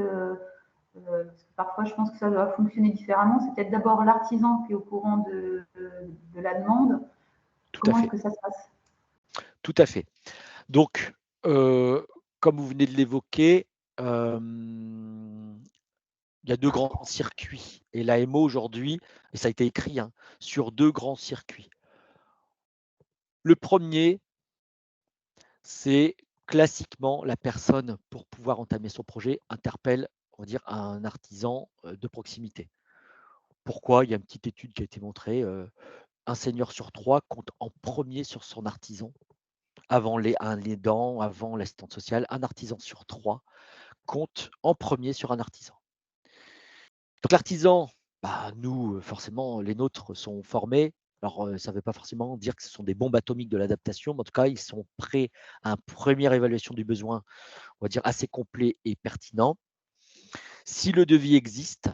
parce que parfois je pense que ça doit fonctionner différemment, c'est peut-être d'abord l'artisan qui est au courant de la demande. Comment est-ce que ça se passe? Tout à fait. Donc, comme vous venez de l'évoquer, il y a 2 grands circuits et l'AMO aujourd'hui, et ça a été écrit, sur 2 grands circuits. Le premier, c'est classiquement la personne, pour pouvoir entamer son projet, interpelle, on va dire, un artisan de proximité. Pourquoi? Il y a une petite étude qui a été montrée, un senior sur 3 compte en premier sur son artisan, avant un aidant, avant l'assistante sociale. Un artisan sur 3 compte en premier sur un artisan. Donc l'artisan, nous, forcément, les nôtres sont formés. Alors, ça ne veut pas forcément dire que ce sont des bombes atomiques de l'adaptation, mais en tout cas, ils sont prêts à une première évaluation du besoin, on va dire assez complet et pertinent. Si le devis existe,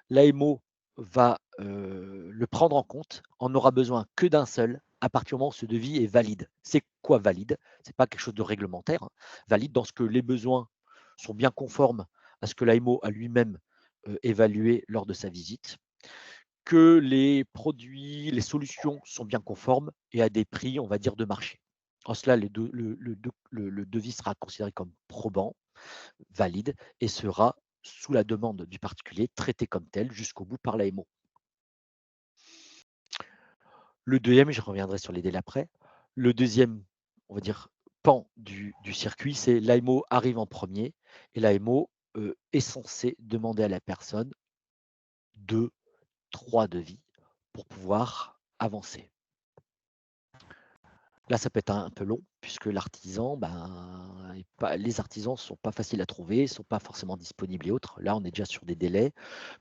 l'AMO va le prendre en compte. On n'aura besoin que d'un seul à partir du moment où ce devis est valide. C'est quoi valide? Ce n'est pas quelque chose de réglementaire. Valide dans ce que les besoins sont bien conformes à ce que l'AMO a lui-même évalué lors de sa visite, que les produits, les solutions sont bien conformes et à des prix, on va dire, de marché. En cela, le devis sera considéré comme probant, valide et sera, sous la demande du particulier, traité comme tel jusqu'au bout par l'AMO. Le deuxième, je reviendrai sur les délais après, le deuxième, on va dire, pan du circuit, c'est l'AMO arrive en premier et l'AMO est censé demander à la personne 2, 3 devis pour pouvoir avancer. Là, ça peut être un peu long puisque l'artisan, les artisans ne sont pas faciles à trouver, ne sont pas forcément disponibles et autres. Là, on est déjà sur des délais.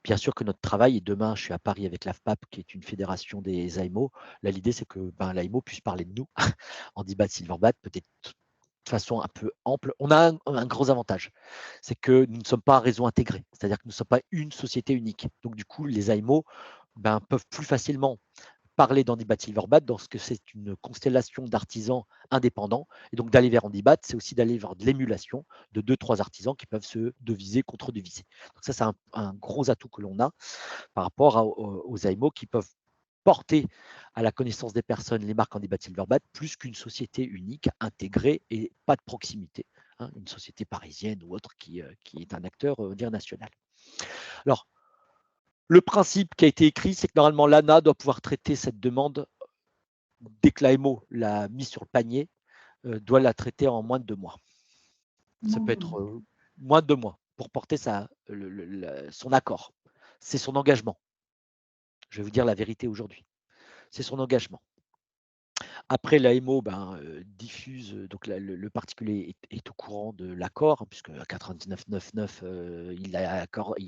Bien sûr que notre travail, et demain, je suis à Paris avec l'AFPAP, qui est une fédération des AMO. Là, l'idée, c'est que l'AMO puisse parler de nous en débat de Silverbat, peut-être de façon un peu ample. On a un gros avantage, c'est que nous ne sommes pas un réseau intégré, c'est-à-dire que nous ne sommes pas une société unique. Donc, du coup, les AMO peuvent plus facilement parler d'Handibat Silverbat parce que c'est une constellation d'artisans indépendants. Et donc, d'aller vers Handibat, c'est aussi d'aller vers de l'émulation de 2-3 artisans qui peuvent se deviser contre deviser. Donc ça, c'est un gros atout que l'on a par rapport aux AMO qui peuvent porter à la connaissance des personnes les marques Handibat Silverbat plus qu'une société unique, intégrée et pas de proximité, hein, une société parisienne ou autre qui est un acteur dire national. Alors, le principe qui a été écrit, c'est que normalement l'ANA doit pouvoir traiter cette demande dès que l'AMO l'a mise sur le panier, doit la traiter en moins de 2 mois. Ça peut être moins de 2 mois pour porter son accord. C'est son engagement. Je vais vous dire la vérité aujourd'hui. C'est son engagement. Après, l'AMO diffuse, donc le particulier est au courant de l'accord, hein, puisque à 99,99, il y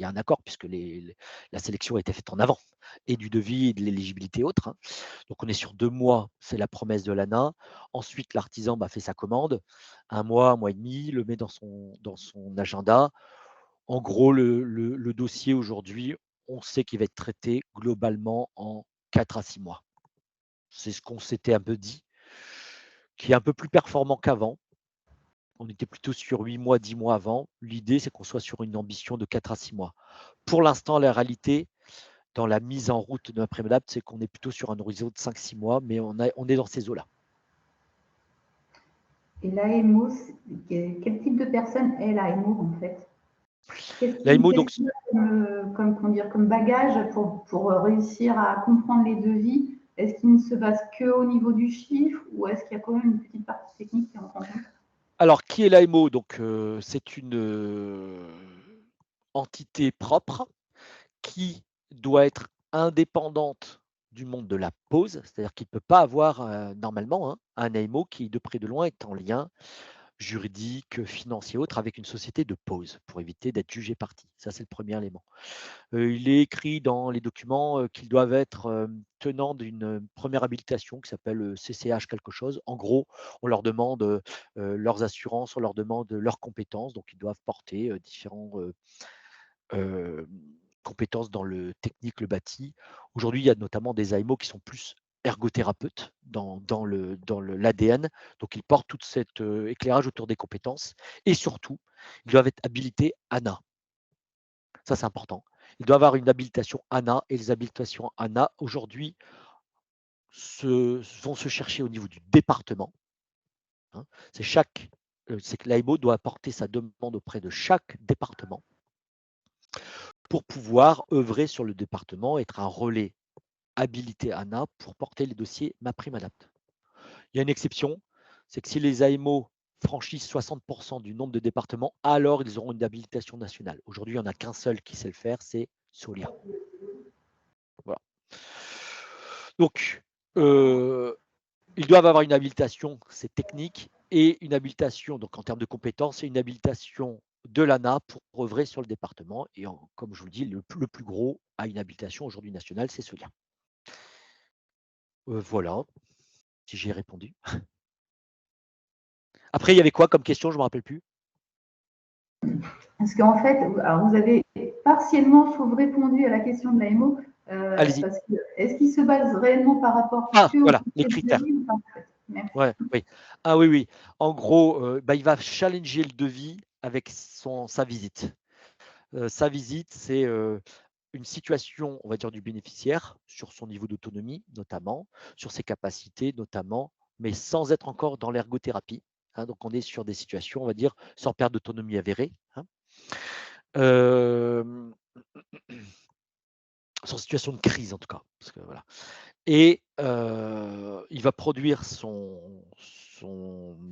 a un accord, puisque la sélection a été faite en avant, et du devis, et de l'éligibilité autre. Hein. Donc, on est sur 2 mois, c'est la promesse de l'ANA. Ensuite, l'artisan fait sa commande, 1 mois et demi, le met dans son agenda. En gros, le dossier aujourd'hui, on sait qu'il va être traité globalement en 4 à 6 mois. C'est ce qu'on s'était un peu dit, qui est un peu plus performant qu'avant. On était plutôt sur 8 mois, 10 mois avant. L'idée, c'est qu'on soit sur une ambition de 4 à 6 mois. Pour l'instant, la réalité, dans la mise en route de MaPrimeAdapt, c'est qu'on est plutôt sur un horizon de 5-6 mois, mais on est dans ces eaux-là. Et l'AMO, quel type de personne est l'AMO en fait? L'AMO, donc, comme bagage pour réussir à comprendre les devis, est-ce qu'il ne se base que au niveau du chiffre ou est-ce qu'il y a quand même une petite partie technique qui rentre en compte? Alors, qui est l'AMO? Donc, c'est une entité propre qui doit être indépendante du monde de la pose, c'est-à-dire qu'il ne peut pas avoir normalement un AMO qui, de près de loin, est en lien juridique, financier, autre, avec une société de pose pour éviter d'être jugé partie. Ça, c'est le premier élément. Il est écrit dans les documents qu'ils doivent être tenants d'une première habilitation qui s'appelle CCH quelque chose. En gros, on leur demande leurs assurances, on leur demande leurs compétences, donc ils doivent porter différents compétences dans le technique, le bâti. Aujourd'hui, il y a notamment des AMO qui sont plus ergothérapeutes dans l'ADN. Donc, ils portent tout cet éclairage autour des compétences. Et surtout, ils doivent être habilités ANA. Ça, c'est important. Ils doivent avoir une habilitation ANA. Et les habilitations ANA, aujourd'hui, vont se chercher au niveau du département. Hein. C'est que l'AMO doit apporter sa demande auprès de chaque département pour pouvoir œuvrer sur le département, être un relais habilité ANA pour porter les dossiers MaPrimeAdapt. Il y a une exception, c'est que si les AMO franchissent 60% du nombre de départements, alors ils auront une habilitation nationale. Aujourd'hui, il n'y en a qu'un seul qui sait le faire, c'est Solia. Voilà. Donc, ils doivent avoir une habilitation, c'est technique, et une habilitation, donc en termes de compétences, et une habilitation de l'ANA pour œuvrer sur le département. Et comme je vous le dis, le plus gros a une habilitation aujourd'hui nationale, c'est Solia. Voilà, si j'ai répondu. Après, il y avait quoi comme question? Je ne me rappelle plus. Parce qu'en fait, alors vous avez partiellement, je trouve, répondu à la question de l'AMO. Allez-y. Est-ce qu'il se base réellement par rapport voilà, les critères. Ouais, oui. Ah oui, oui. En gros, il va challenger le devis avec sa visite. Sa visite, c'est une situation, on va dire, du bénéficiaire sur son niveau d'autonomie, notamment, sur ses capacités, notamment, mais sans être encore dans l'ergothérapie. Hein, donc, on est sur des situations, on va dire, sans perte d'autonomie avérée. Hein. Sans situation de crise, en tout cas. Parce que, voilà. Et il va produire son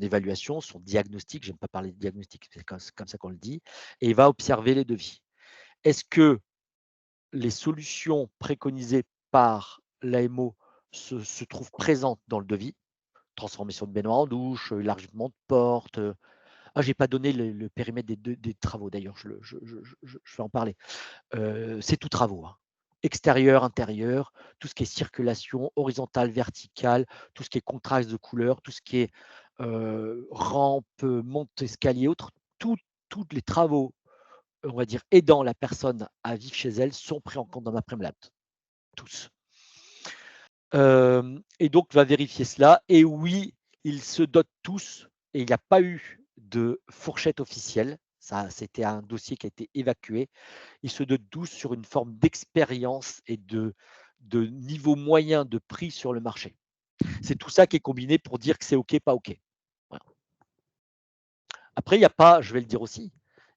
évaluation, son diagnostic. J'aime pas parler de diagnostic, c'est comme ça qu'on le dit. Et il va observer les devis. Est-ce que les solutions préconisées par l'AMO se trouvent présentes dans le devis? Transformation de baignoire en douche, élargissement de porte. Je n'ai pas donné le périmètre des travaux, d'ailleurs, je vais en parler. C'est tout travaux. Hein. Extérieur, intérieur, tout ce qui est circulation horizontale, verticale, tout ce qui est contraste de couleur, tout ce qui est rampe, monte, escalier, autres, tous les travaux, on va dire, aidant la personne à vivre chez elle sont pris en compte dans MaPrimeAdapt. Tous. Et donc, va vérifier cela. Et oui, ils se dotent tous, et il n'y a pas eu de fourchette officielle. Ça, c'était un dossier qui a été évacué. Ils se dotent tous sur une forme d'expérience et de niveau moyen de prix sur le marché. C'est tout ça qui est combiné pour dire que c'est OK, pas OK. Voilà. Après, il n'y a pas, je vais le dire aussi,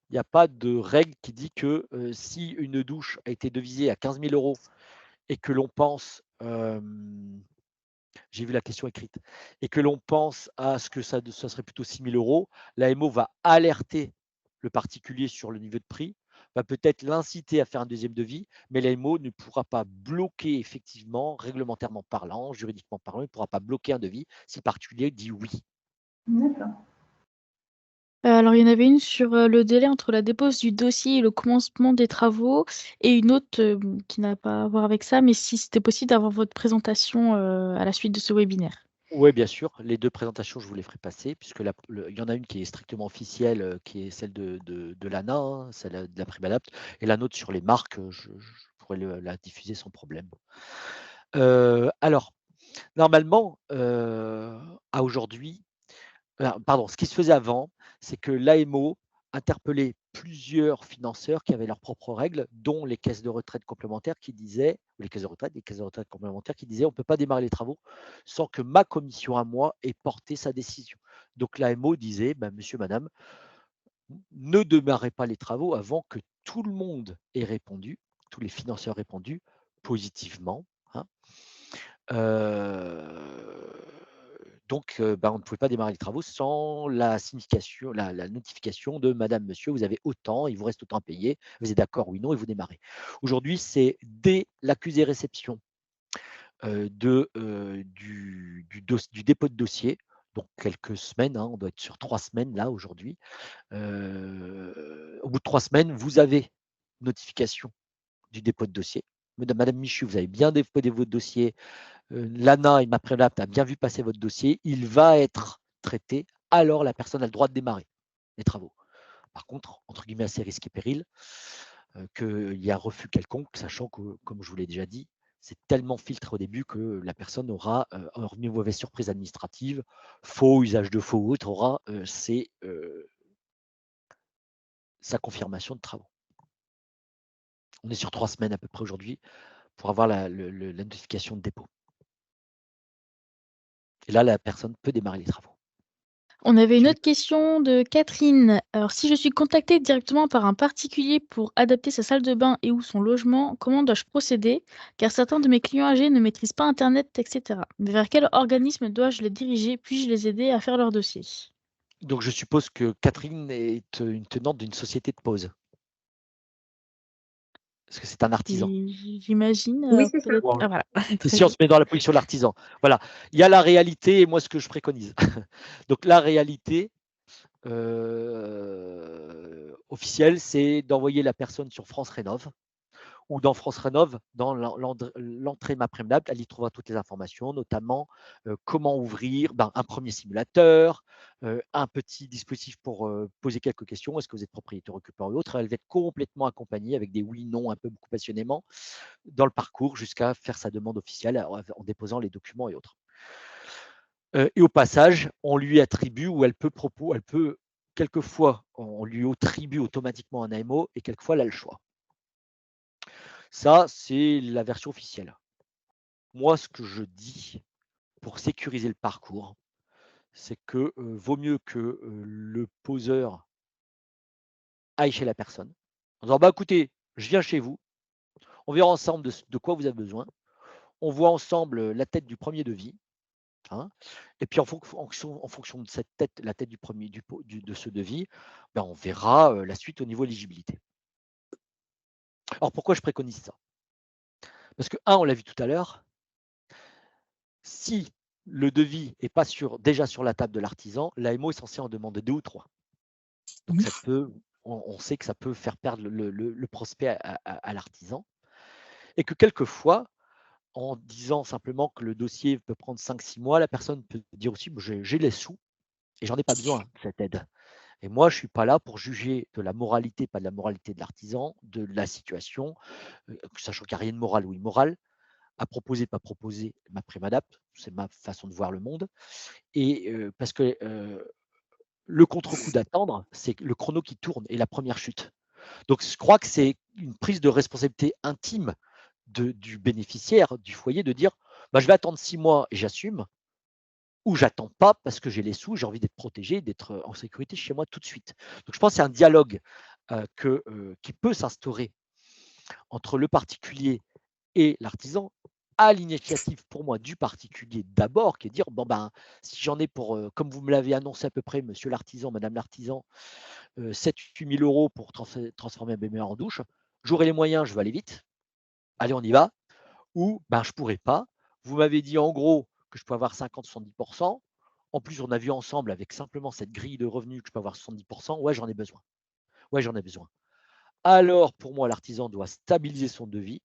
il n'y a pas de règle qui dit que si une douche a été devisée à 15 000 € et que l'on pense, j'ai vu la question écrite, et que l'on pense à ce que ça serait plutôt 6 000 €, l'AMO va alerter le particulier sur le niveau de prix, va peut-être l'inciter à faire un deuxième devis, mais l'AMO ne pourra pas bloquer effectivement, réglementairement parlant, juridiquement parlant, il ne pourra pas bloquer un devis si le particulier dit oui. D'accord. Alors, il y en avait une sur le délai entre la dépose du dossier et le commencement des travaux, et une autre qui n'a pas à voir avec ça, mais si c'était possible d'avoir votre présentation à la suite de ce webinaire. Oui, bien sûr. Les 2 présentations, je vous les ferai passer puisque il y en a une qui est strictement officielle, qui est celle de l'ANA, hein, celle de la Primadapt, et la nôtre sur les marques, je pourrais la diffuser sans problème. Alors, normalement, à aujourd'hui, pardon, ce qui se faisait avant, c'est que l'AMO interpellait plusieurs financeurs qui avaient leurs propres règles, dont les caisses de retraite complémentaires qui disaient, ou les caisses de retraite complémentaires qui disaient, on ne peut pas démarrer les travaux sans que ma commission à moi ait porté sa décision. Donc l'AMO disait, ben, monsieur, madame, ne démarrez pas les travaux avant que tout le monde ait répondu, tous les financeurs aient répondu positivement, hein. Donc, on ne pouvait pas démarrer les travaux sans la signification, la notification de madame, monsieur, vous avez autant, il vous reste autant à payer, vous êtes d'accord, oui, non, et vous démarrez. Aujourd'hui, c'est dès l'accusé réception du dépôt de dossier, donc quelques semaines, hein, on doit être sur 3 semaines là aujourd'hui. Au bout de 3 semaines, vous avez notification du dépôt de dossier. Madame Michu, vous avez bien déposé votre dossier, l'ANA et ma préalable a bien vu passer votre dossier, il va être traité, alors la personne a le droit de démarrer les travaux. Par contre, entre guillemets, assez risque et péril, qu'il y a refus quelconque, sachant que, comme je vous l'ai déjà dit, c'est tellement filtré au début que la personne aura, hormis une mauvaise surprise administrative, faux, usage de faux ou autre, aura sa confirmation de travaux. On est sur 3 semaines à peu près aujourd'hui pour avoir la notification de dépôt. Et là, la personne peut démarrer les travaux. On avait une autre question de Catherine. Alors, si je suis contactée directement par un particulier pour adapter sa salle de bain et ou son logement, comment dois-je procéder? Car certains de mes clients âgés ne maîtrisent pas Internet, etc. Mais vers quel organisme dois-je les diriger? Puis-je les aider à faire leur dossier? Donc, je suppose que Catherine est une tenante d'une société de pause. Parce que c'est un artisan. J'imagine. Oui, c'est ça. Peut-être. Ah, voilà. Si on se met dans la position de l'artisan. Voilà. Il y a la réalité et moi, ce que je préconise. Donc, la réalité officielle, c'est d'envoyer la personne sur France Rénov ou dans France Rénov, dans l'entrée MaPrimeLab, elle y trouvera toutes les informations, notamment comment ouvrir un premier simulateur, un petit dispositif pour poser quelques questions. Est-ce que vous êtes propriétaire occupant ou autre? Elle va être complètement accompagnée avec des oui, non, un peu beaucoup passionnément, dans le parcours jusqu'à faire sa demande officielle en déposant les documents et autres. Et au passage, on lui attribue ou elle peut quelquefois, on lui attribue automatiquement un AMO et quelquefois elle a le choix. Ça, c'est la version officielle. Moi, ce que je dis pour sécuriser le parcours, c'est que vaut mieux que le poseur aille chez la personne en disant écoutez, je viens chez vous, on verra ensemble de quoi vous avez besoin, on voit ensemble la tête du premier devis, hein, et puis en fonction de cette tête, la tête de ce devis, on verra la suite au niveau éligibilité. Alors pourquoi je préconise ça? Parce que, on l'a vu tout à l'heure, si le devis n'est pas déjà sur la table de l'artisan, l'AMO est censé en demander 2 ou 3. Donc on sait que ça peut faire perdre le prospect à l'artisan et que quelquefois, en disant simplement que le dossier peut prendre 5-6 mois, la personne peut dire aussi j'ai les sous et j'en ai pas besoin de cette aide. Et moi, je ne suis pas là pour juger de la moralité, pas de la moralité de l'artisan, de la situation, sachant qu'il n'y a rien de moral ou immoral. à proposer, pas proposer, ma prime adapte, c'est ma façon de voir le monde. Et parce que le contre-coup d'attendre, c'est le chrono qui tourne et la première chute. Donc, je crois que c'est une prise de responsabilité intime du bénéficiaire, du foyer, de dire bah, je vais attendre 6 mois et j'assume, ou j'attends pas parce que j'ai les sous, j'ai envie d'être protégé, d'être en sécurité chez moi tout de suite. Donc, je pense que c'est un dialogue qui peut s'instaurer entre le particulier et l'artisan, à l'initiative pour moi du particulier d'abord, qui est de dire bon ben si j'en ai pour, comme vous me l'avez annoncé à peu près, monsieur l'artisan, madame l'artisan, 7 000 ou 8 000 € pour transformer un baignoire en douche, j'aurai les moyens, je vais aller vite, allez on y va, ou ben je pourrais pas. Vous m'avez dit en gros que je peux avoir 50-70%. En plus, on a vu ensemble avec simplement cette grille de revenus que je peux avoir 70%. Ouais, j'en ai besoin. Ouais, j'en ai besoin. Alors, pour moi, l'artisan doit stabiliser son devis,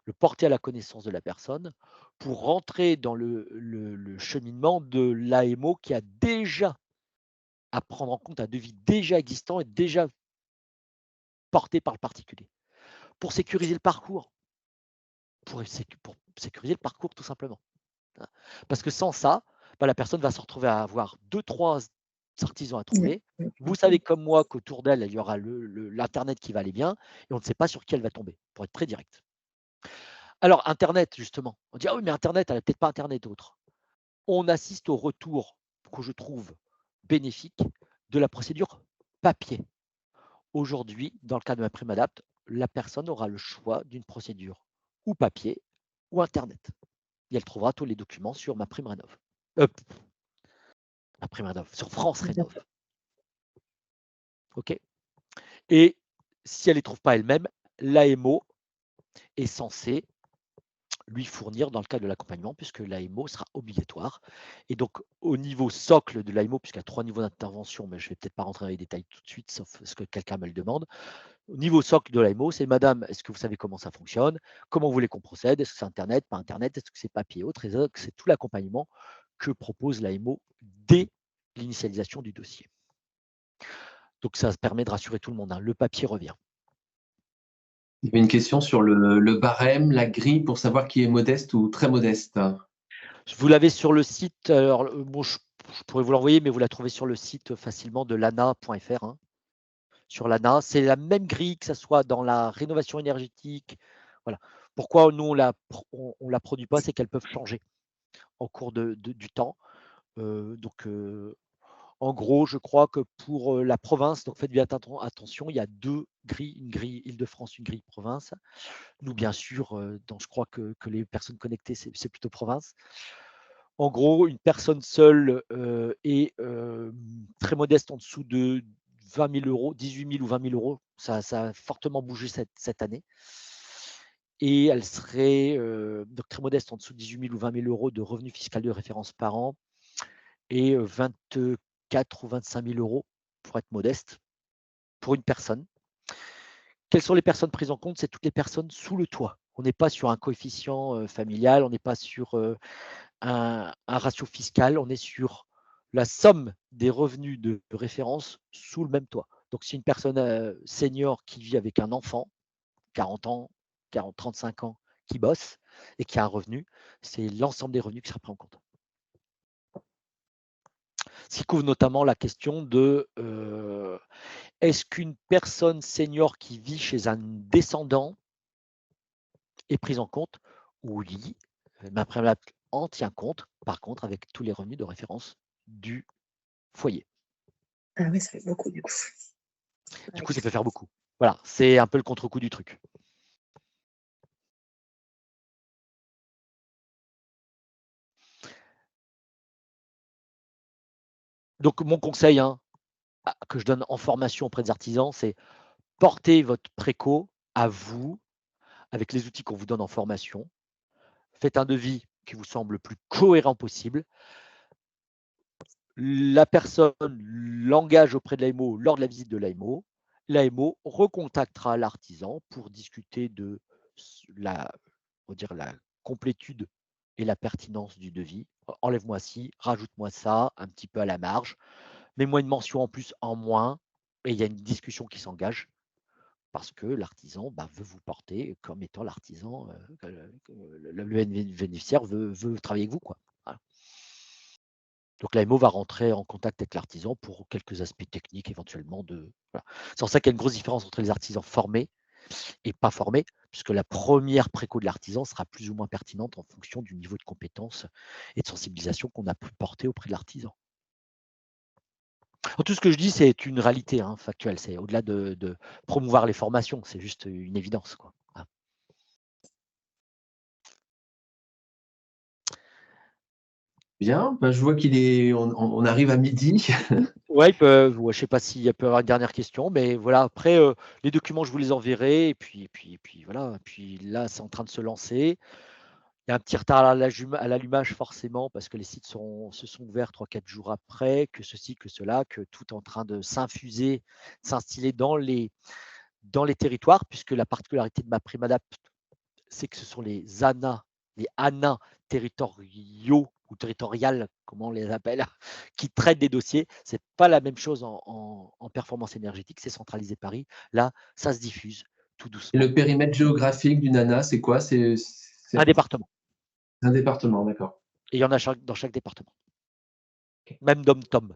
le porter à la connaissance de la personne pour rentrer dans le cheminement de l'AMO qui a déjà à prendre en compte un devis déjà existant et déjà porté par le particulier. Pour sécuriser le parcours, pour sécuriser le parcours tout simplement. Parce que sans ça, bah, la personne va se retrouver à avoir 2-3 artisans à trouver. Vous savez comme moi qu'autour d'elle, il y aura l'internet qui va aller bien et on ne sait pas sur qui elle va tomber, pour être très direct. Alors internet justement, on dit: «Ah oui mais internet, elle a peut-être pas internet autre». On assiste au retour que je trouve bénéfique de la procédure papier. Aujourd'hui, dans le cas de ma prime adapte, la personne aura le choix d'une procédure ou papier ou internet. Et elle trouvera tous les documents sur ma prime rénov. Ma prime rénov, sur France Rénov. OK. Et si elle ne les trouve pas elle-même, l'AMO est censée lui fournir dans le cadre de l'accompagnement, puisque l'AMO sera obligatoire. Et donc, au niveau socle de l'AMO, puisqu'il y a 3 niveaux d'intervention, mais je ne vais peut-être pas rentrer dans les détails tout de suite, sauf ce que quelqu'un me le demande. Au niveau socle de l'AMO, c'est madame, est-ce que vous savez comment ça fonctionne? Comment vous voulez qu'on procède? Est-ce que c'est Internet, pas Internet? Est-ce que c'est papier autre? Et c'est tout l'accompagnement que propose l'AMO dès l'initialisation du dossier. Donc, ça permet de rassurer tout le monde, hein. Le papier revient. Il y avait une question sur le barème, la grille pour savoir qui est modeste ou très modeste. Vous l'avez sur le site, alors bon, je pourrais vous l'envoyer, mais vous la trouvez sur le site facilement de l'ANA.fr, hein. Sur l'ANA, c'est la même grille que ça soit dans la rénovation énergétique. Voilà. Pourquoi nous on la produit pas, c'est qu'elles peuvent changer en cours du temps. Donc, en gros, je crois que pour la province, donc faites bien attention, il y a 2 grilles, une grille Île-de-France, une grille province. Nous, bien sûr, donc je crois que les personnes connectées, c'est plutôt province. En gros, une personne seule et très modeste en dessous de 20 000 €, 18 000 ou 20 000 €, ça a fortement bougé cette année. Et elle serait donc très modeste en dessous de 18 000 ou 20 000 € de revenus fiscal de référence par an et 24 ou 25 000 € pour être modeste, pour une personne. Quelles sont les personnes prises en compte? C'est toutes les personnes sous le toit. On n'est pas sur un coefficient familial, on n'est pas sur un ratio fiscal, on est sur la somme des revenus de référence sous le même toit. Donc, si une personne senior qui vit avec un enfant, 40 ans, 35 ans, qui bosse et qui a un revenu, c'est l'ensemble des revenus qui sera pris en compte. Ce qui couvre notamment la question de est-ce qu'une personne senior qui vit chez un descendant est prise en compte? Oui, ma prime en tient compte, par contre, avec tous les revenus de référence du foyer. Ah oui, ça fait beaucoup du coup. Du coup, ça peut faire beaucoup. Voilà, c'est un peu le contre-coup du truc. Donc, mon conseil que je donne en formation auprès des artisans, c'est portez votre préco à vous, avec les outils qu'on vous donne en formation. Faites un devis qui vous semble le plus cohérent possible. La personne l'engage auprès de l'AMO lors de la visite de l'AMO. L'AMO recontactera l'artisan pour discuter de la complétude et la pertinence du devis. Enlève-moi ci, rajoute-moi ça, un petit peu à la marge. Mets-moi une mention en plus, en moins, et il y a une discussion qui s'engage parce que l'artisan veut vous porter comme étant l'artisan, le bénéficiaire veut travailler avec vous, quoi. Voilà. Donc l'AMO va rentrer en contact avec l'artisan pour quelques aspects techniques éventuellement. Voilà. C'est pour ça qu'il y a une grosse différence entre les artisans formés et pas formés, puisque la première préco de l'artisan sera plus ou moins pertinente en fonction du niveau de compétence et de sensibilisation qu'on a pu porter auprès de l'artisan. Tout ce que je dis, c'est une réalité factuelle. C'est au-delà de promouvoir les formations, c'est juste une évidence, quoi. Voilà. Bien, je vois on arrive à midi. Ouais, je ne sais pas s'il peut y avoir une dernière question, mais voilà, après, les documents, je vous les enverrai, et puis voilà. Puis là, c'est en train de se lancer. Il y a un petit retard à l'allumage forcément, parce que les sites se sont ouverts 3-4 jours après, que ceci, que cela, que tout est en train de s'infuser, s'instiller dans les territoires, puisque la particularité de MaPrimeAdapt, c'est que ce sont les ANA territoriaux ou territoriales, comment on les appelle, qui traitent des dossiers. Ce n'est pas la même chose en performance énergétique, c'est centralisé Paris. Là, ça se diffuse tout Et doucement. le périmètre géographique d'une ANA, c'est quoi? C'est Un département. un département, d'accord. Et il y en a dans chaque département. Même dom-tom.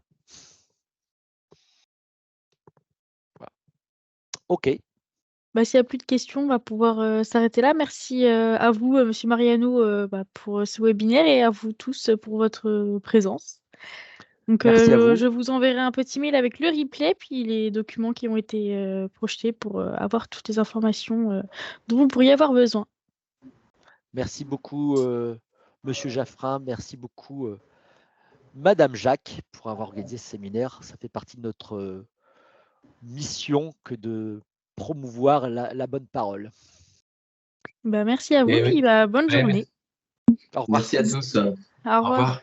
Voilà. OK. S'il n'y a plus de questions, on va pouvoir s'arrêter là. Merci à vous, Monsieur Mariano, pour ce webinaire et à vous tous pour votre présence. Donc, Merci à vous. je vous enverrai un petit mail avec le replay, puis les documents qui ont été projetés pour avoir toutes les informations dont vous pourriez avoir besoin. Merci beaucoup, Monsieur Jaffrin. Merci beaucoup, Madame Jacques, pour avoir organisé ce séminaire. Ça fait partie de notre mission que de promouvoir la bonne parole. Merci à vous, Et puis bonne ouais, journée. Au revoir. merci à tous. Au revoir.